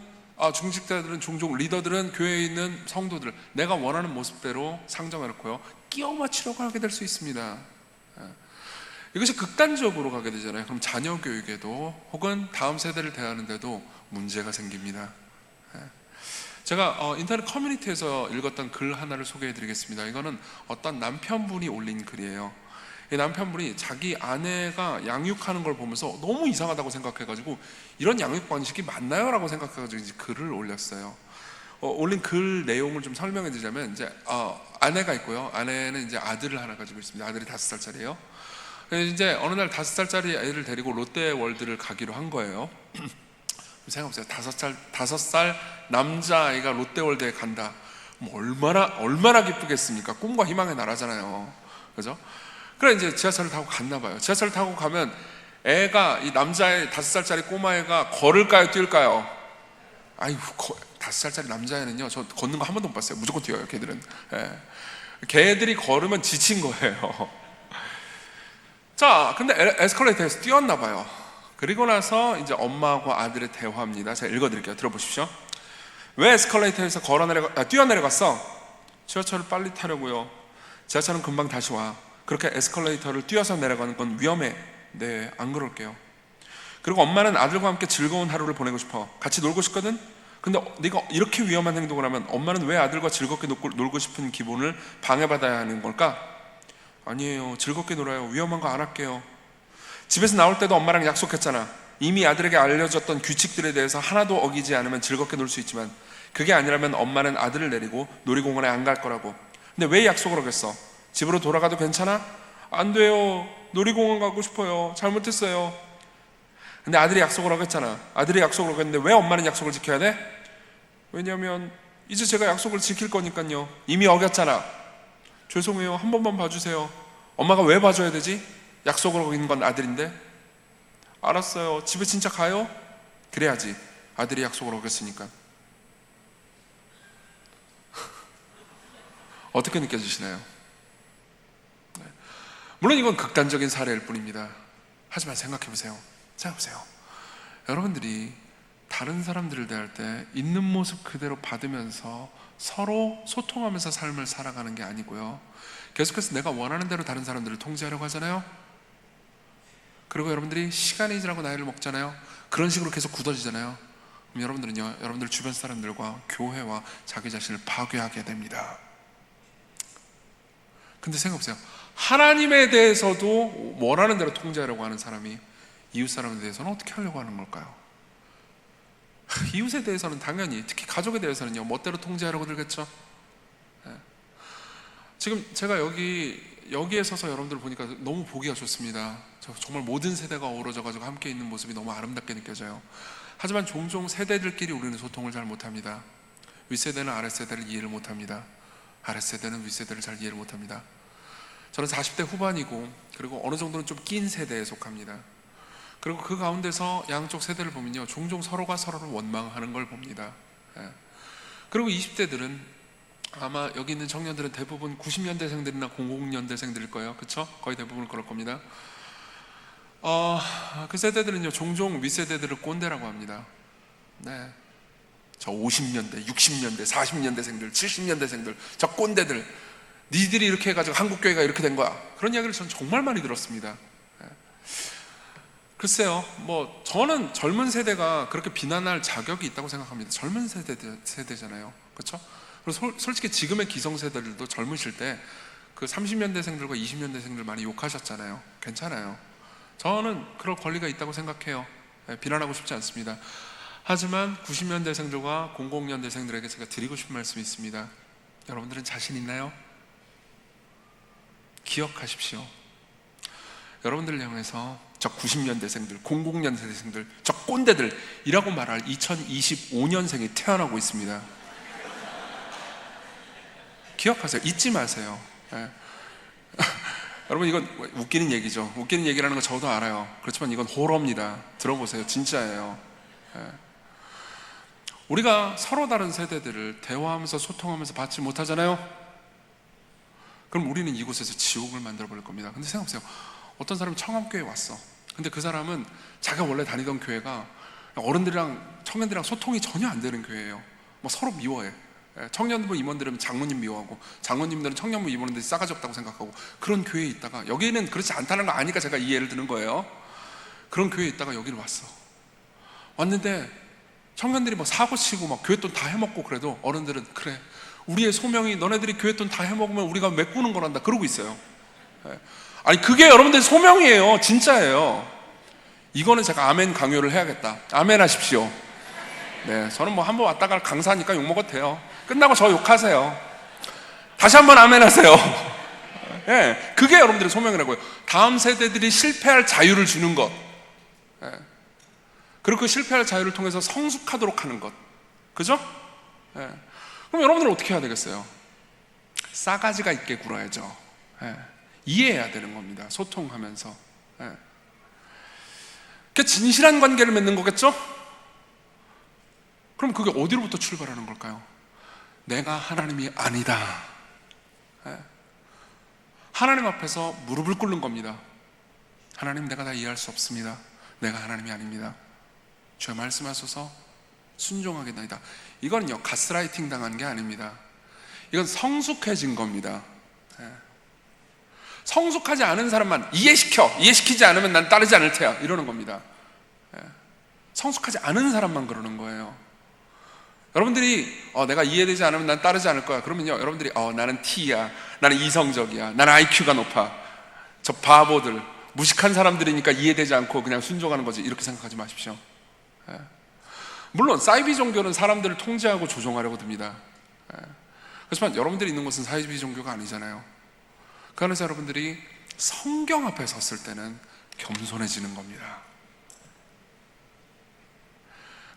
중직자들은 종종 리더들은 교회에 있는 성도들, 내가 원하는 모습대로 상정해놓고요, 끼워 맞추려고 하게 될 수 있습니다. 이것이 극단적으로 가게 되잖아요. 그럼 자녀 교육에도 혹은 다음 세대를 대하는데도 문제가 생깁니다. 제가 인터넷 커뮤니티에서 읽었던 글 하나를 소개해 드리겠습니다. 이거는 어떤 남편분이 올린 글이에요. 이 남편분이 자기 아내가 양육하는 걸 보면서 너무 이상하다고 생각해가지고 이런 양육 방식이 맞나요? 라고 생각해가지고 이제 글을 올렸어요. 올린 글 내용을 좀 설명해 드리자면, 이제 아내가 있고요. 아내는 이제 아들을 하나 가지고 있습니다. 아들이 5살짜리예요. 이제 어느 날 5살짜리 애를 데리고 롯데월드를 가기로 한 거예요. 생각해보세요. 5살 남자아이가 롯데월드에 간다. 뭐 얼마나 기쁘겠습니까? 꿈과 희망의 나라잖아요. 그죠? 그래, 이제 지하철을 타고 갔나 봐요. 지하철을 타고 가면 애가, 이 남자애 5살짜리 꼬마애가 걸을까요? 뛸까요? 아이고, 5살짜리 남자애는요, 저 걷는 거 한 번도 못 봤어요. 무조건 뛰어요, 걔들은. 예. 걔들이 걸으면 지친 거예요. 자, 근데 에스컬레이터에서 뛰었나 봐요. 그리고 나서 이제 엄마하고 아들의 대화입니다. 제가 읽어드릴게요. 들어보십시오. 왜 에스컬레이터에서 뛰어내려갔어? 지하철을 빨리 타려고요. 지하철은 금방 다시 와. 그렇게 에스컬레이터를 뛰어서 내려가는 건 위험해. 네, 안 그럴게요. 그리고 엄마는 아들과 함께 즐거운 하루를 보내고 싶어. 같이 놀고 싶거든? 근데 네가 이렇게 위험한 행동을 하면 엄마는 왜 아들과 즐겁게 놀고 싶은 기분을 방해받아야 하는 걸까? 아니에요. 즐겁게 놀아요. 위험한 거 안 할게요. 집에서 나올 때도 엄마랑 약속했잖아. 이미 아들에게 알려줬던 규칙들에 대해서 하나도 어기지 않으면 즐겁게 놀 수 있지만 그게 아니라면 엄마는 아들을 내리고 놀이공원에 안 갈 거라고. 근데 왜 약속을 어겼어? 집으로 돌아가도 괜찮아? 안 돼요. 놀이공원 가고 싶어요. 잘못했어요. 근데 아들이 약속을 어겼잖아. 아들이 약속을 어겼는데 왜 엄마는 약속을 지켜야 돼? 왜냐면 이제 제가 약속을 지킬 거니까요. 이미 어겼잖아. 죄송해요. 한 번만 봐주세요. 엄마가 왜 봐줘야 되지? 약속을 어긴 건 아들인데. 알았어요. 집에 진짜 가요? 그래야지. 아들이 약속을 어겼으니까. 어떻게 느껴지시나요? 네. 물론 이건 극단적인 사례일 뿐입니다. 하지만 생각해보세요. 여러분들이 다른 사람들을 대할 때 있는 모습 그대로 받으면서 서로 소통하면서 삶을 살아가는 게 아니고요, 계속해서 내가 원하는 대로 다른 사람들을 통제하려고 하잖아요. 그리고 여러분들이 시간이 지나고 나이를 먹잖아요. 그런 식으로 계속 굳어지잖아요. 그럼 여러분들은요, 여러분들 주변 사람들과 교회와 자기 자신을 파괴하게 됩니다. 근데 생각해보세요. 하나님에 대해서도 원하는 대로 통제하려고 하는 사람이 이웃 사람에 대해서는 어떻게 하려고 하는 걸까요? 이웃에 대해서는 당연히, 특히 가족에 대해서는요, 멋대로 통제하려고 들겠죠. 지금 제가 여기에 서서 여러분들 보니까 너무 보기가 좋습니다. 정말 모든 세대가 어우러져가지고 함께 있는 모습이 너무 아름답게 느껴져요. 하지만 종종 세대들끼리 우리는 소통을 잘 못합니다. 윗세대는 아랫세대를 이해를 못합니다. 아랫세대는 윗세대를 잘 이해를 못합니다. 저는 40대 후반이고, 그리고 어느 정도는 좀 낀 세대에 속합니다. 그리고 그 가운데서 양쪽 세대를 보면요, 종종 서로가 서로를 원망하는 걸 봅니다. 그리고 20대들은, 아마 여기 있는 청년들은 대부분 90년대생들이나 00년대생들일 거예요. 그렇죠? 거의 대부분 그럴 겁니다. 그 세대들은요, 종종 윗세대들을 꼰대라고 합니다. 네, 저 50년대, 60년대, 40년대생들, 70년대생들, 저 꼰대들, 니들이 이렇게 해가지고 한국교회가 이렇게 된 거야. 그런 이야기를 저는 정말 많이 들었습니다. 글쎄요, 저는 젊은 세대가 그렇게 비난할 자격이 있다고 생각합니다. 젊은 세대잖아요. 그렇죠? 그리고 솔직히 지금의 기성세대들도 젊으실 때 그 30년대생들과 20년대생들 많이 욕하셨잖아요. 괜찮아요. 저는 그럴 권리가 있다고 생각해요. 비난하고 싶지 않습니다. 하지만 90년대생들과 00년대생들에게 제가 드리고 싶은 말씀이 있습니다. 여러분들은 자신 있나요? 기억하십시오. 여러분들을 향해서 저 90년대생들, 00년대생들, 저 꼰대들이라고 말할 2025년생이 태어나고 있습니다. 기억하세요. 잊지 마세요. 여러분, 이건 웃기는 얘기죠. 웃기는 얘기라는 거 저도 알아요. 그렇지만 이건 호러입니다. 들어보세요. 진짜예요. 우리가 서로 다른 세대들을 대화하면서 소통하면서 받지 못하잖아요. 그럼 우리는 이곳에서 지옥을 만들어 버릴 겁니다. 근데 생각해보세요. 어떤 사람이 청암교회에 왔어. 근데 그 사람은 자기가 원래 다니던 교회가 어른들이랑 청년들이랑 소통이 전혀 안 되는 교회예요. 서로 미워해. 청년부 임원들은 장로님 미워하고, 장로님들은 청년부 임원들이 싸가지 없다고 생각하고, 그런 교회에 있다가, 여기는 그렇지 않다는 거 아니까 제가 이 예를 드는 거예요. 그런 교회에 있다가 여기를 왔는데 청년들이 사고 치고 교회 돈 다 해먹고, 그래도 어른들은 그래, 우리의 소명이 너네들이 교회 돈 다 해먹으면 우리가 메꾸는 거란다 그러고 있어요. 아니, 그게 여러분들 소명이에요. 진짜예요. 이거는 제가 아멘 강요를 해야겠다. 아멘 하십시오. 네, 저는 한번 왔다가 강사하니까 욕먹어도 돼요. 끝나고 저 욕하세요. 다시 한번 아멘 하세요. 네, 그게 여러분들의 소명이라고요. 다음 세대들이 실패할 자유를 주는 것, 그리고 그 실패할 자유를 통해서 성숙하도록 하는 것, 그죠? 그럼 여러분들은 어떻게 해야 되겠어요? 싸가지가 있게 굴어야죠. 이해해야 되는 겁니다. 소통하면서. 그게 진실한 관계를 맺는 거겠죠? 그럼 그게 어디로부터 출발하는 걸까요? 내가 하나님이 아니다. 하나님 앞에서 무릎을 꿇는 겁니다. 하나님, 내가 다 이해할 수 없습니다. 내가 하나님이 아닙니다. 주여 말씀하소서 순종하겠나이다. 이거는요 가스라이팅 당한 게 아닙니다. 이건 성숙해진 겁니다. 성숙하지 않은 사람만 이해시키지 않으면 난 따르지 않을 테야 이러는 겁니다. 성숙하지 않은 사람만 그러는 거예요. 여러분들이 내가 이해되지 않으면 난 따르지 않을 거야 그러면요 여러분들이 나는 T야, 나는 이성적이야, 나는 IQ가 높아, 저 바보들 무식한 사람들이니까 이해되지 않고 그냥 순종하는 거지 이렇게 생각하지 마십시오. 물론 사이비 종교는 사람들을 통제하고 조종하려고 듭니다. 그렇지만 여러분들이 있는 곳은 사이비 종교가 아니잖아요. 그 안에서 여러분들이 성경 앞에 섰을 때는 겸손해지는 겁니다.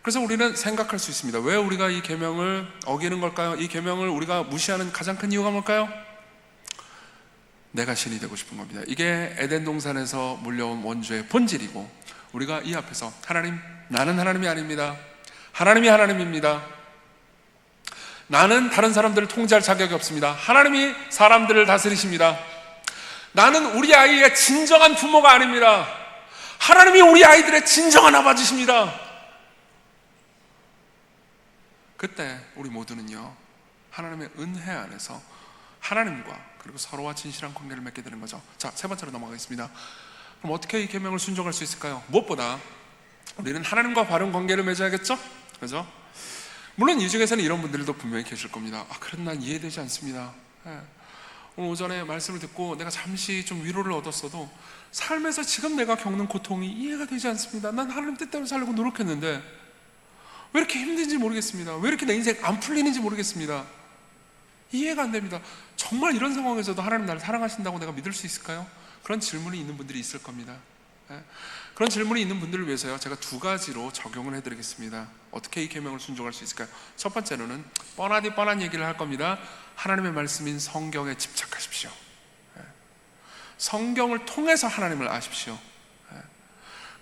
그래서 우리는 생각할 수 있습니다. 왜 우리가 이 계명을 어기는 걸까요? 이 계명을 우리가 무시하는 가장 큰 이유가 뭘까요? 내가 신이 되고 싶은 겁니다. 이게 에덴 동산에서 물려온 원죄의 본질이고, 우리가 이 앞에서 하나님, 나는 하나님이 아닙니다. 하나님이 하나님입니다. 나는 다른 사람들을 통제할 자격이 없습니다. 하나님이 사람들을 다스리십니다. 나는 우리 아이의 진정한 부모가 아닙니다. 하나님이 우리 아이들의 진정한 아버지십니다. 그때 우리 모두는요 하나님의 은혜 안에서 하나님과 그리고 서로와 진실한 관계를 맺게 되는 거죠. 자, 세 번째로 넘어가겠습니다. 그럼 어떻게 이 계명을 순종할 수 있을까요? 무엇보다 우리는 하나님과 바른 관계를 맺어야겠죠? 그죠? 물론 이 중에서는 이런 분들도 분명히 계실 겁니다. 그래도 난 이해되지 않습니다. 오늘 오전에 말씀을 듣고 내가 잠시 좀 위로를 얻었어도 삶에서 지금 내가 겪는 고통이 이해가 되지 않습니다. 난 하나님 뜻대로 살려고 노력했는데 왜 이렇게 힘든지 모르겠습니다. 왜 이렇게 내 인생 안 풀리는지 모르겠습니다. 이해가 안 됩니다. 정말 이런 상황에서도 하나님 나를 사랑하신다고 내가 믿을 수 있을까요? 그런 질문이 있는 분들이 있을 겁니다. 그런 질문이 있는 분들을 위해서요 제가 두 가지로 적용을 해드리겠습니다. 어떻게 이 계명을 순종할 수 있을까요? 첫 번째로는 뻔하디 뻔한 얘기를 할 겁니다. 하나님의 말씀인 성경에 집착하십시오. 성경을 통해서 하나님을 아십시오.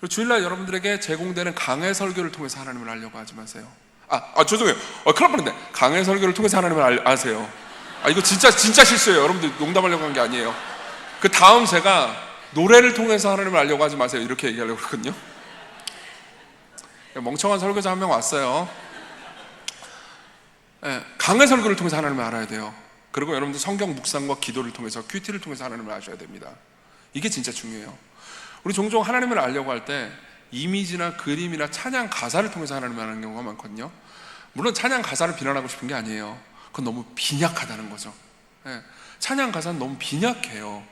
주일날 여러분들에게 제공되는 강해 설교를 통해서 하나님을 알려고 하지 마세요. 죄송해요. 큰일 날 뻔했네. 강해 설교를 통해서 하나님을 아세요. 이거 진짜 실수예요. 여러분들 농담하려고 한 게 아니에요. 그 다음 제가 노래를 통해서 하나님을 알려고 하지 마세요 이렇게 얘기하려고 그러거든요. 멍청한 설교자 한 명 왔어요. 강해 설교를 통해서 하나님을 알아야 돼요. 그리고 여러분들 성경 묵상과 기도를 통해서 큐티를 통해서 하나님을 아셔야 됩니다. 이게 진짜 중요해요. 우리 종종 하나님을 알려고 할 때 이미지나 그림이나 찬양 가사를 통해서 하나님을 아는 경우가 많거든요. 물론 찬양 가사를 비난하고 싶은 게 아니에요. 그건 너무 빈약하다는 거죠. 찬양 가사는 너무 빈약해요.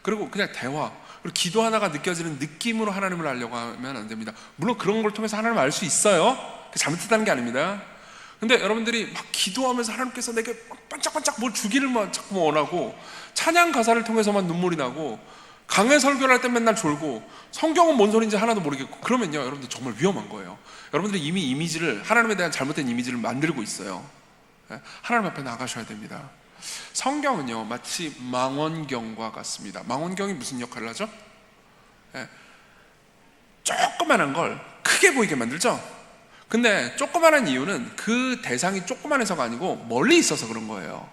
그리고 그냥 대화, 그리고 기도 하나가 느껴지는 느낌으로 하나님을 알려고 하면 안 됩니다. 물론 그런 걸 통해서 하나님을 알 수 있어요. 잘못했다는 게 아닙니다. 근데 여러분들이 막 기도하면서 하나님께서 내게 반짝반짝 뭘 주기를 자꾸 원하고, 찬양 가사를 통해서만 눈물이 나고, 강해 설교를 할 때 맨날 졸고, 성경은 뭔 소리인지 하나도 모르겠고, 그러면요 여러분들 정말 위험한 거예요. 여러분들이 이미 이미지를, 하나님에 대한 잘못된 이미지를 만들고 있어요. 하나님 앞에 나가셔야 됩니다. 성경은요 마치 망원경과 같습니다. 망원경이 무슨 역할을 하죠? 조그만한 걸 크게 보이게 만들죠. 근데 조그만한 이유는 그 대상이 조그만해서가 아니고 멀리 있어서 그런 거예요.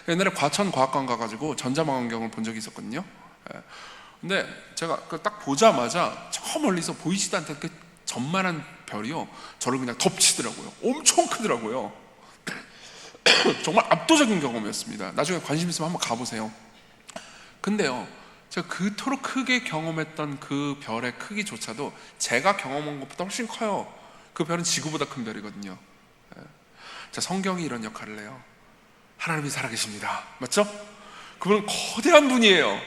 옛날에 과천 과학관 가가지고 전자망원경을 본 적이 있었거든요. 근데 제가 딱 보자마자 저 멀리서 보이지도 않던 그 전만한 별이요 저를 그냥 덮치더라고요. 엄청 크더라고요. 정말 압도적인 경험이었습니다. 나중에 관심 있으면 한번 가보세요. 근데요 제가 그토록 크게 경험했던 그 별의 크기조차도 제가 경험한 것보다 훨씬 커요. 그 별은 지구보다 큰 별이거든요. 자, 성경이 이런 역할을 해요. 하나님이 살아계십니다. 맞죠? 그분은 거대한 분이에요.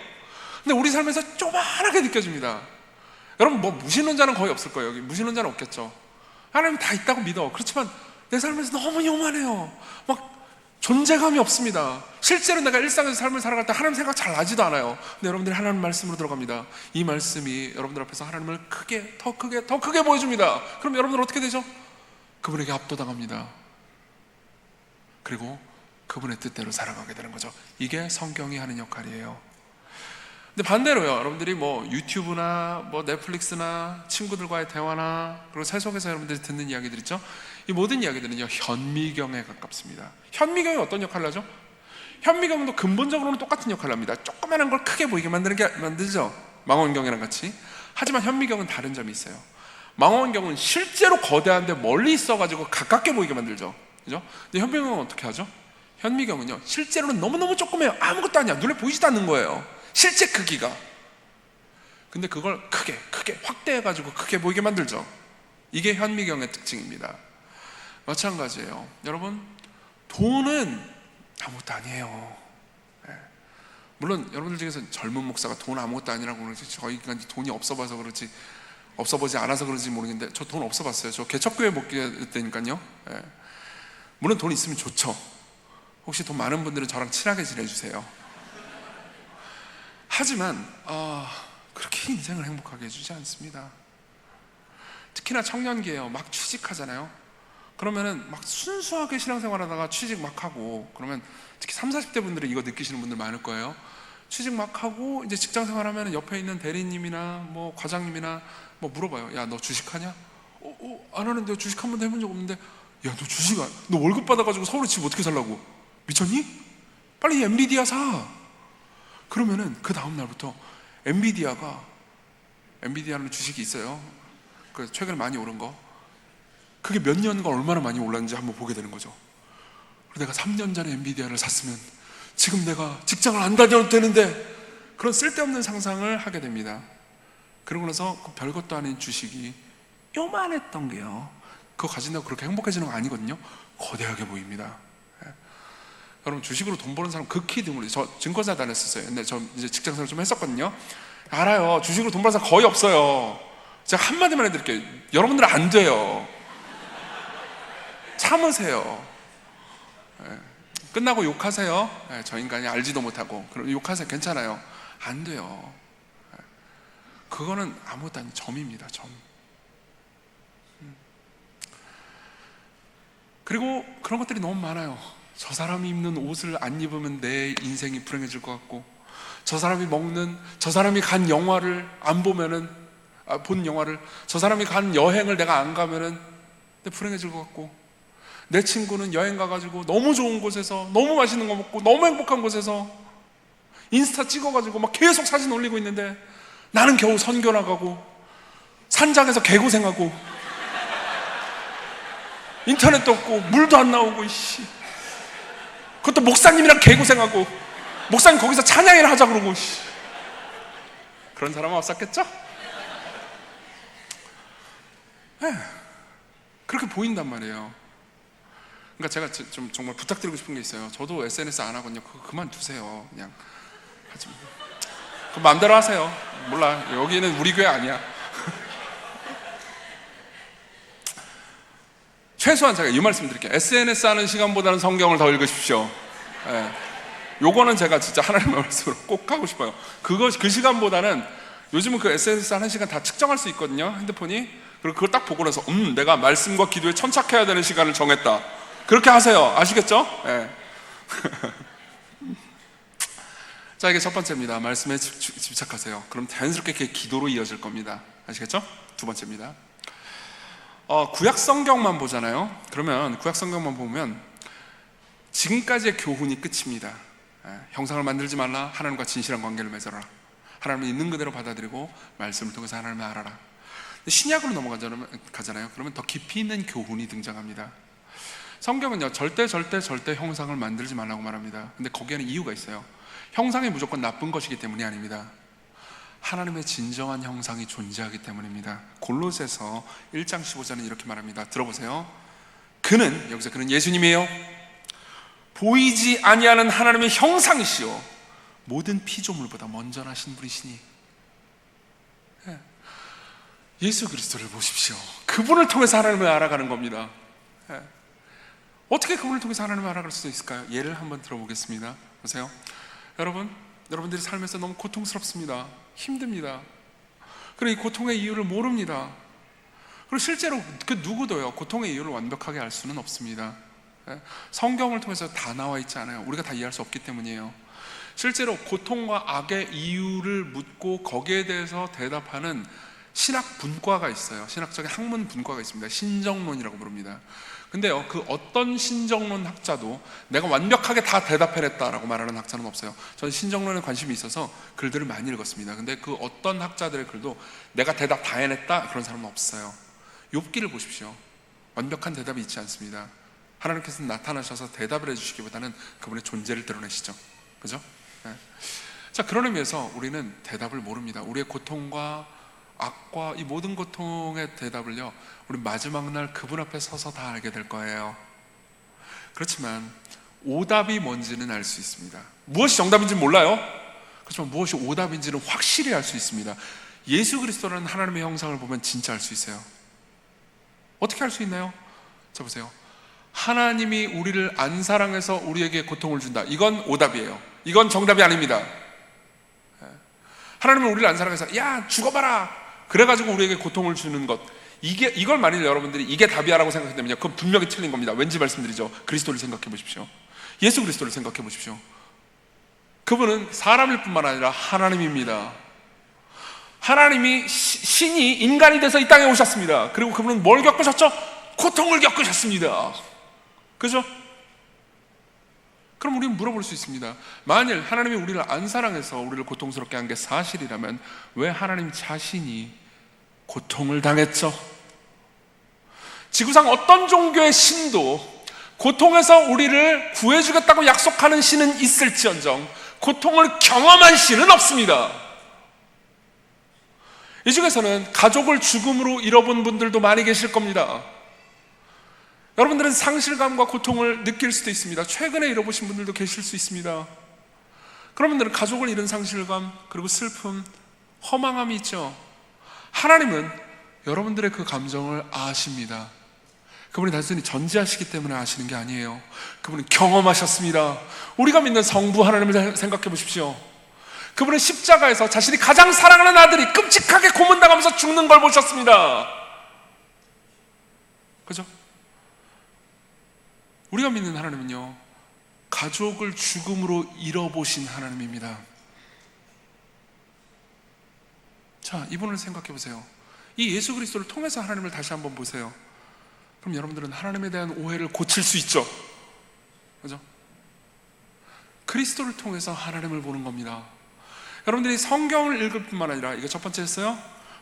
근데 우리 삶에서 조그만하게 느껴집니다. 여러분 뭐 무신론자는 거의 없을 거예요. 여기 무신론자는 없겠죠. 하나님 다 있다고 믿어. 그렇지만 내 삶에서 너무 요만해요. 막 존재감이 없습니다. 실제로 내가 일상에서 삶을 살아갈 때 하나님 생각 잘 나지도 않아요. 근데 여러분들이 하나님 말씀으로 들어갑니다. 이 말씀이 여러분들 앞에서 하나님을 크게, 더 크게 보여줍니다. 그럼 여러분들 어떻게 되죠? 그분에게 압도당합니다. 그리고 그분의 뜻대로 살아가게 되는 거죠. 이게 성경이 하는 역할이에요. 근데 반대로요, 여러분들이 뭐 유튜브나 뭐 넷플릭스나 친구들과의 대화나 그리고 세속에서 여러분들이 듣는 이야기들 있죠? 이 모든 이야기들은요 현미경에 가깝습니다. 현미경이 어떤 역할을 하죠? 현미경도 근본적으로는 똑같은 역할을 합니다. 조그만한 걸 크게 보이게 만들죠. 망원경이랑 같이. 하지만 현미경은 다른 점이 있어요. 망원경은 실제로 거대한데 멀리 있어가지고 가깝게 보이게 만들죠. 그죠? 근데 현미경은 어떻게 하죠? 현미경은요, 실제로는 너무너무 조그매요. 아무것도 아니야. 눈에 보이지도 않는 거예요. 실제 크기가. 근데 그걸 크게 확대해가지고 크게 보이게 만들죠. 이게 현미경의 특징입니다. 마찬가지예요. 여러분, 돈은 아무것도 아니에요. 물론 여러분들 중에서 젊은 목사가 돈 아무것도 아니라고 그러지, 저희가 돈이 없어봐서 그렇지, 없어보지 않아서 그런지 모르겠는데 저 돈 없어봤어요. 저 개척교회 목회 때니까요. 물론 돈 있으면 좋죠. 혹시 돈 많은 분들은 저랑 친하게 지내주세요. 하지만 그렇게 인생을 행복하게 해주지 않습니다. 특히나 청년기에요. 막 취직하잖아요. 그러면은 막 순수하게 신앙생활하다가 취직 막 하고, 그러면 특히 30, 40대 분들은 이거 느끼시는 분들 많을 거예요. 취직 막 하고 이제 직장생활하면 옆에 있는 대리님이나 뭐 과장님이나 뭐 물어봐요. 야, 너 주식하냐? 안 하는데. 주식 한 번도 해본 적 없는데. 야, 너 월급 받아가지고 서울에 집 어떻게 살라고? 미쳤니? 빨리 엔비디아 사. 그러면은 그 다음 날부터 엔비디아라는 주식이 있어요. 그 최근에 많이 오른 거. 그게 몇 년간 얼마나 많이 올랐는지 한번 보게 되는 거죠. 내가 3년 전에 엔비디아를 샀으면 지금 내가 직장을 안 다녀도 되는데, 그런 쓸데없는 상상을 하게 됩니다. 그러고 나서 그 별것도 아닌 주식이 요만했던 게요, 그거 가진다고 그렇게 행복해지는 거 아니거든요. 거대하게 보입니다. 여러분, 주식으로 돈 버는 사람 극히 드물어요. 저 증권사 다녔었어요. 근데 저 이제 직장생활 좀 했었거든요. 알아요. 주식으로 돈 버는 사람 거의 없어요. 제가 한마디만 해드릴게요. 여러분들은 안 돼요. 참으세요. 끝나고 욕하세요. 저 인간이 알지도 못하고. 그럼 욕하세요. 괜찮아요. 안 돼요. 그거는 아무것도 아닌 점입니다. 점. 그리고 그런 것들이 너무 많아요. 저 사람이 입는 옷을 안 입으면 내 인생이 불행해질 것 같고, 저 사람이 저 사람이 간 영화를 안 보면은, 본 영화를, 저 사람이 간 여행을 내가 안 가면은 내 불행해질 것 같고, 내 친구는 여행 가가지고 너무 좋은 곳에서 너무 맛있는 거 먹고 너무 행복한 곳에서 인스타 찍어가지고 막 계속 사진 올리고 있는데, 나는 겨우 선교 나가고 산장에서 개고생하고 인터넷도 없고 물도 안 나오고, 그것도 목사님이랑 개고생하고, 목사님 거기서 찬양이나 하자 그러고. 그런 사람은 없었겠죠? 그렇게 보인단 말이에요. 그러니까 제가 좀 정말 부탁드리고 싶은 게 있어요. 저도 SNS 안 하거든요. 그거 그만두세요. 그냥 하지 마. 그 마음대로 하세요. 몰라, 여기는 우리 교회 아니야. 최소한 제가 이 말씀 드릴게요. SNS 하는 시간보다는 성경을 더 읽으십시오. 요거는 제가 진짜 하나님의 말씀으로 꼭 하고 싶어요. 그 시간보다는, 요즘은 그 SNS 하는 시간 다 측정할 수 있거든요, 핸드폰이. 그리고 그걸 딱 보고 나서 내가 말씀과 기도에 천착해야 되는 시간을 정했다. 그렇게 하세요. 아시겠죠? 자, 이게 첫 번째입니다. 말씀에 집착하세요. 그럼 자연스럽게 그게 기도로 이어질 겁니다. 아시겠죠? 두 번째입니다. 구약 성경만 보잖아요. 그러면 구약 성경만 보면 지금까지의 교훈이 끝입니다. 형상을 만들지 말라. 하나님과 진실한 관계를 맺어라. 하나님을 있는 그대로 받아들이고 말씀을 통해서 하나님을 알아라. 신약으로 넘어가잖아요. 그러면 더 깊이 있는 교훈이 등장합니다. 성경은요, 절대 형상을 만들지 말라고 말합니다. 근데 거기에는 이유가 있어요. 형상이 무조건 나쁜 것이기 때문이 아닙니다. 하나님의 진정한 형상이 존재하기 때문입니다. 골로새서 1장 15절은 이렇게 말합니다. 들어보세요. 여기서 그는 예수님이에요. 보이지 아니하는 하나님의 형상이시요 모든 피조물보다 먼저 나신 분이시니. 예수 그리스도를 보십시오. 그분을 통해서 하나님을 알아가는 겁니다. 어떻게 그분을 통해서 하나님을 알아갈 수 있을까요? 예를 한번 들어보겠습니다. 보세요. 여러분들이 살면서 너무 고통스럽습니다. 힘듭니다. 그리고 이 고통의 이유를 모릅니다. 그리고 실제로 그 누구도요, 고통의 이유를 완벽하게 알 수는 없습니다. 성경을 통해서 다 나와 있지 않아요. 우리가 다 이해할 수 없기 때문이에요. 실제로 고통과 악의 이유를 묻고 거기에 대해서 대답하는 신학 분과가 있어요. 신학적인 학문 분과가 있습니다. 신정론이라고 부릅니다. 근데요, 그 어떤 신정론 학자도 내가 완벽하게 다 대답해냈다라고 말하는 학자는 없어요. 저는 신정론에 관심이 있어서 글들을 많이 읽었습니다. 근데 그 어떤 학자들의 글도 내가 대답 다 해냈다 그런 사람은 없어요. 욥기를 보십시오. 완벽한 대답이 있지 않습니다. 하나님께서 나타나셔서 대답을 해주시기보다는 그분의 존재를 드러내시죠. 그죠? 네. 자, 그런 의미에서 우리는 대답을 모릅니다. 우리의 고통과 악과 이 모든 고통의 대답을요, 우리 마지막 날 그분 앞에 서서 다 알게 될 거예요. 그렇지만 오답이 뭔지는 알 수 있습니다. 무엇이 정답인지는 몰라요. 그렇지만 무엇이 오답인지는 확실히 알 수 있습니다. 예수 그리스도라는 하나님의 형상을 보면 진짜 알 수 있어요. 어떻게 알 수 있나요? 자, 보세요. 하나님이 우리를 안 사랑해서 우리에게 고통을 준다. 이건 오답이에요. 이건 정답이 아닙니다. 하나님은 우리를 안 사랑해서 야 죽어봐라 그래가지고 우리에게 고통을 주는 것, 이걸 만일 여러분들이 이게 답이야라고 생각한다면요, 그건 분명히 틀린 겁니다. 왠지 말씀드리죠. 그리스도를 생각해 보십시오. 예수 그리스도를 생각해 보십시오. 그분은 사람일 뿐만 아니라 하나님입니다. 하나님이 신이 인간이 돼서 이 땅에 오셨습니다. 그리고 그분은 뭘 겪으셨죠? 고통을 겪으셨습니다. 그죠? 그럼 우리는 물어볼 수 있습니다. 만일 하나님이 우리를 안 사랑해서 우리를 고통스럽게 한 게 사실이라면 왜 하나님 자신이 고통을 당했죠? 지구상 어떤 종교의 신도 고통에서 우리를 구해주겠다고 약속하는 신은 있을지언정 고통을 경험한 신은 없습니다. 이 중에서는 가족을 죽음으로 잃어본 분들도 많이 계실 겁니다. 여러분들은 상실감과 고통을 느낄 수도 있습니다. 최근에 잃어보신 분들도 계실 수 있습니다. 그런 분들은 가족을 잃은 상실감, 그리고 슬픔, 허망함이 있죠. 하나님은 여러분들의 그 감정을 아십니다. 그분이 단순히 전지하시기 때문에 아시는 게 아니에요. 그분은 경험하셨습니다. 우리가 믿는 성부 하나님을 생각해 보십시오. 그분은 십자가에서 자신이 가장 사랑하는 아들이 끔찍하게 고문당하면서 죽는 걸 보셨습니다. 그죠? 우리가 믿는 하나님은요, 가족을 죽음으로 잃어보신 하나님입니다. 자, 이분을 생각해 보세요. 이 예수 그리스도를 통해서 하나님을 다시 한번 보세요. 그럼 여러분들은 하나님에 대한 오해를 고칠 수 있죠. 그죠? 그리스도를 통해서 하나님을 보는 겁니다. 여러분들이 성경을 읽을 뿐만 아니라, 이거 첫 번째 했어요?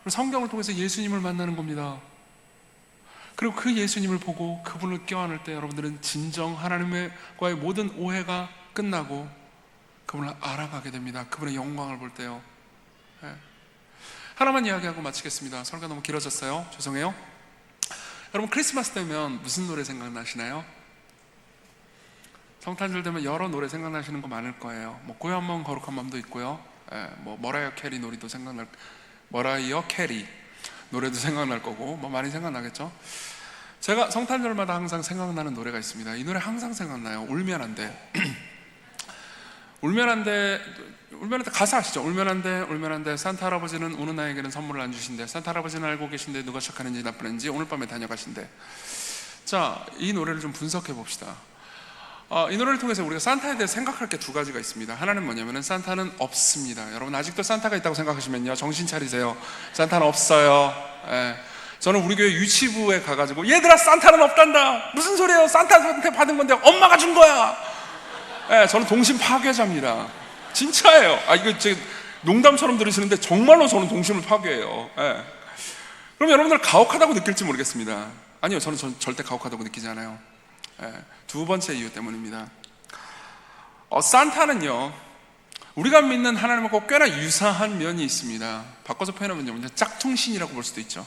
성경을 통해서 예수님을 만나는 겁니다. 그리고 그 예수님을 보고 그분을 껴안을 때 여러분들은 진정 하나님과의 모든 오해가 끝나고 그분을 알아가게 됩니다. 그분의 영광을 볼 때요. 네. 하나만 이야기하고 마치겠습니다. 설교가 너무 길어졌어요. 죄송해요. 여러분, 크리스마스 되면 무슨 노래 생각나시나요? 성탄절 되면 여러 노래 생각나시는 거 많을 거예요. 뭐 고요한 마음 거룩한 마음도 있고요. 뭐 머라이어 캐리 노래도 머라이어 캐리 노래도 생각날 거고 뭐 많이 생각나겠죠. 제가 성탄절마다 항상 생각나는 노래가 있습니다. 이 노래 항상 생각나요. 울면 안 돼. 울면 안 돼 가사 아시죠? 울면 안 돼 산타 할아버지는 우는 나에게는 선물을 안 주신대. 산타 할아버지는 알고 계신데 누가 착하는지 나쁘는지 오늘 밤에 다녀가신대. 자, 이 노래를 좀 분석해 봅시다. 이 노래를 통해서 우리가 산타에 대해 생각할 게 두 가지가 있습니다. 하나는 뭐냐면은 산타는 없습니다. 여러분 아직도 산타가 있다고 생각하시면요, 정신 차리세요. 산타는 없어요. 저는 우리 교회 유치부에 가가지고 얘들아 산타는 없단다. 무슨 소리예요? 산타한테 받은 건데 엄마가 준 거야. 저는 동심 파괴자입니다. 진짜예요. 이거 농담처럼 들으시는데 정말로 저는 동심을 파괴해요. 그럼 여러분들 가혹하다고 느낄지 모르겠습니다. 아니요, 저는 절대 가혹하다고 느끼지 않아요. 두 번째 이유 때문입니다. 산타는요, 우리가 믿는 하나님하고 꽤나 유사한 면이 있습니다. 바꿔서 표현하면요, 짝퉁신이라고 볼 수도 있죠.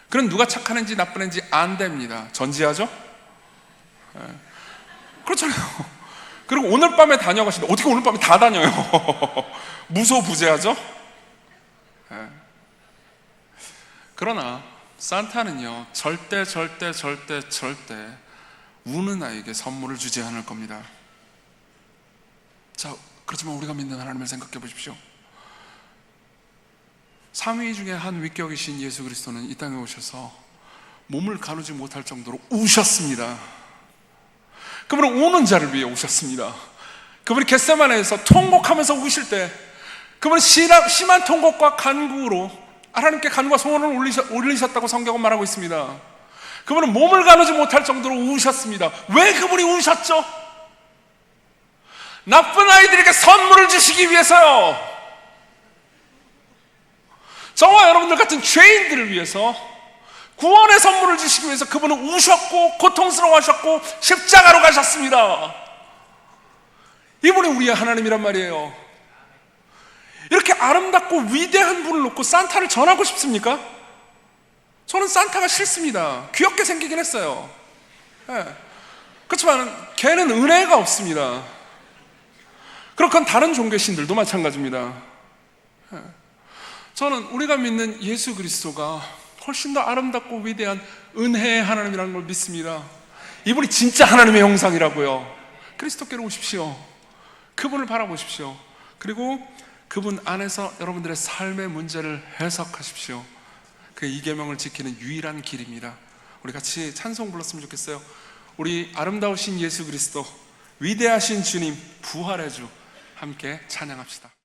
그럼 누가 착하는지 나쁘는지 안 됩니다. 전지하죠? 그렇잖아요. 그리고 오늘 밤에 다녀가신다. 어떻게 오늘 밤에 다 다녀요? 무소부재하죠? 그러나 산타는요, 절대 우는 아이에게 선물을 주지 않을 겁니다. 자, 그렇지만 우리가 믿는 하나님을 생각해 보십시오. 삼위 중에 한 위격이신 예수 그리스도는 이 땅에 오셔서 몸을 가누지 못할 정도로 우셨습니다. 그분은 우는 자를 위해 오셨습니다. 그분이 겟세마네에서 통곡하면서 우실 때 그분은 심한 통곡과 간구로 하나님께 간구와 소원을 올리셨다고 성경은 말하고 있습니다. 그분은 몸을 가누지 못할 정도로 우셨습니다. 왜 그분이 우셨죠? 나쁜 아이들에게 선물을 주시기 위해서요. 저와 여러분들 같은 죄인들을 위해서 구원의 선물을 주시기 위해서 그분은 우셨고 고통스러워하셨고 십자가로 가셨습니다. 이분이 우리의 하나님이란 말이에요. 이렇게 아름답고 위대한 분을 놓고 산타를 전하고 싶습니까? 저는 산타가 싫습니다. 귀엽게 생기긴 했어요. 그렇지만 걔는 은혜가 없습니다. 그렇건 다른 종교 신들도 마찬가지입니다. 저는 우리가 믿는 예수 그리스도가 훨씬 더 아름답고 위대한 은혜의 하나님이라는 걸 믿습니다. 이분이 진짜 하나님의 형상이라고요. 그리스도께로 오십시오. 그분을 바라보십시오. 그리고 그분 안에서 여러분들의 삶의 문제를 해석하십시오. 그 이 계명을 지키는 유일한 길입니다. 우리 같이 찬송 불렀으면 좋겠어요. 우리 아름다우신 예수 그리스도, 위대하신 주님, 부활의 주 함께 찬양합시다.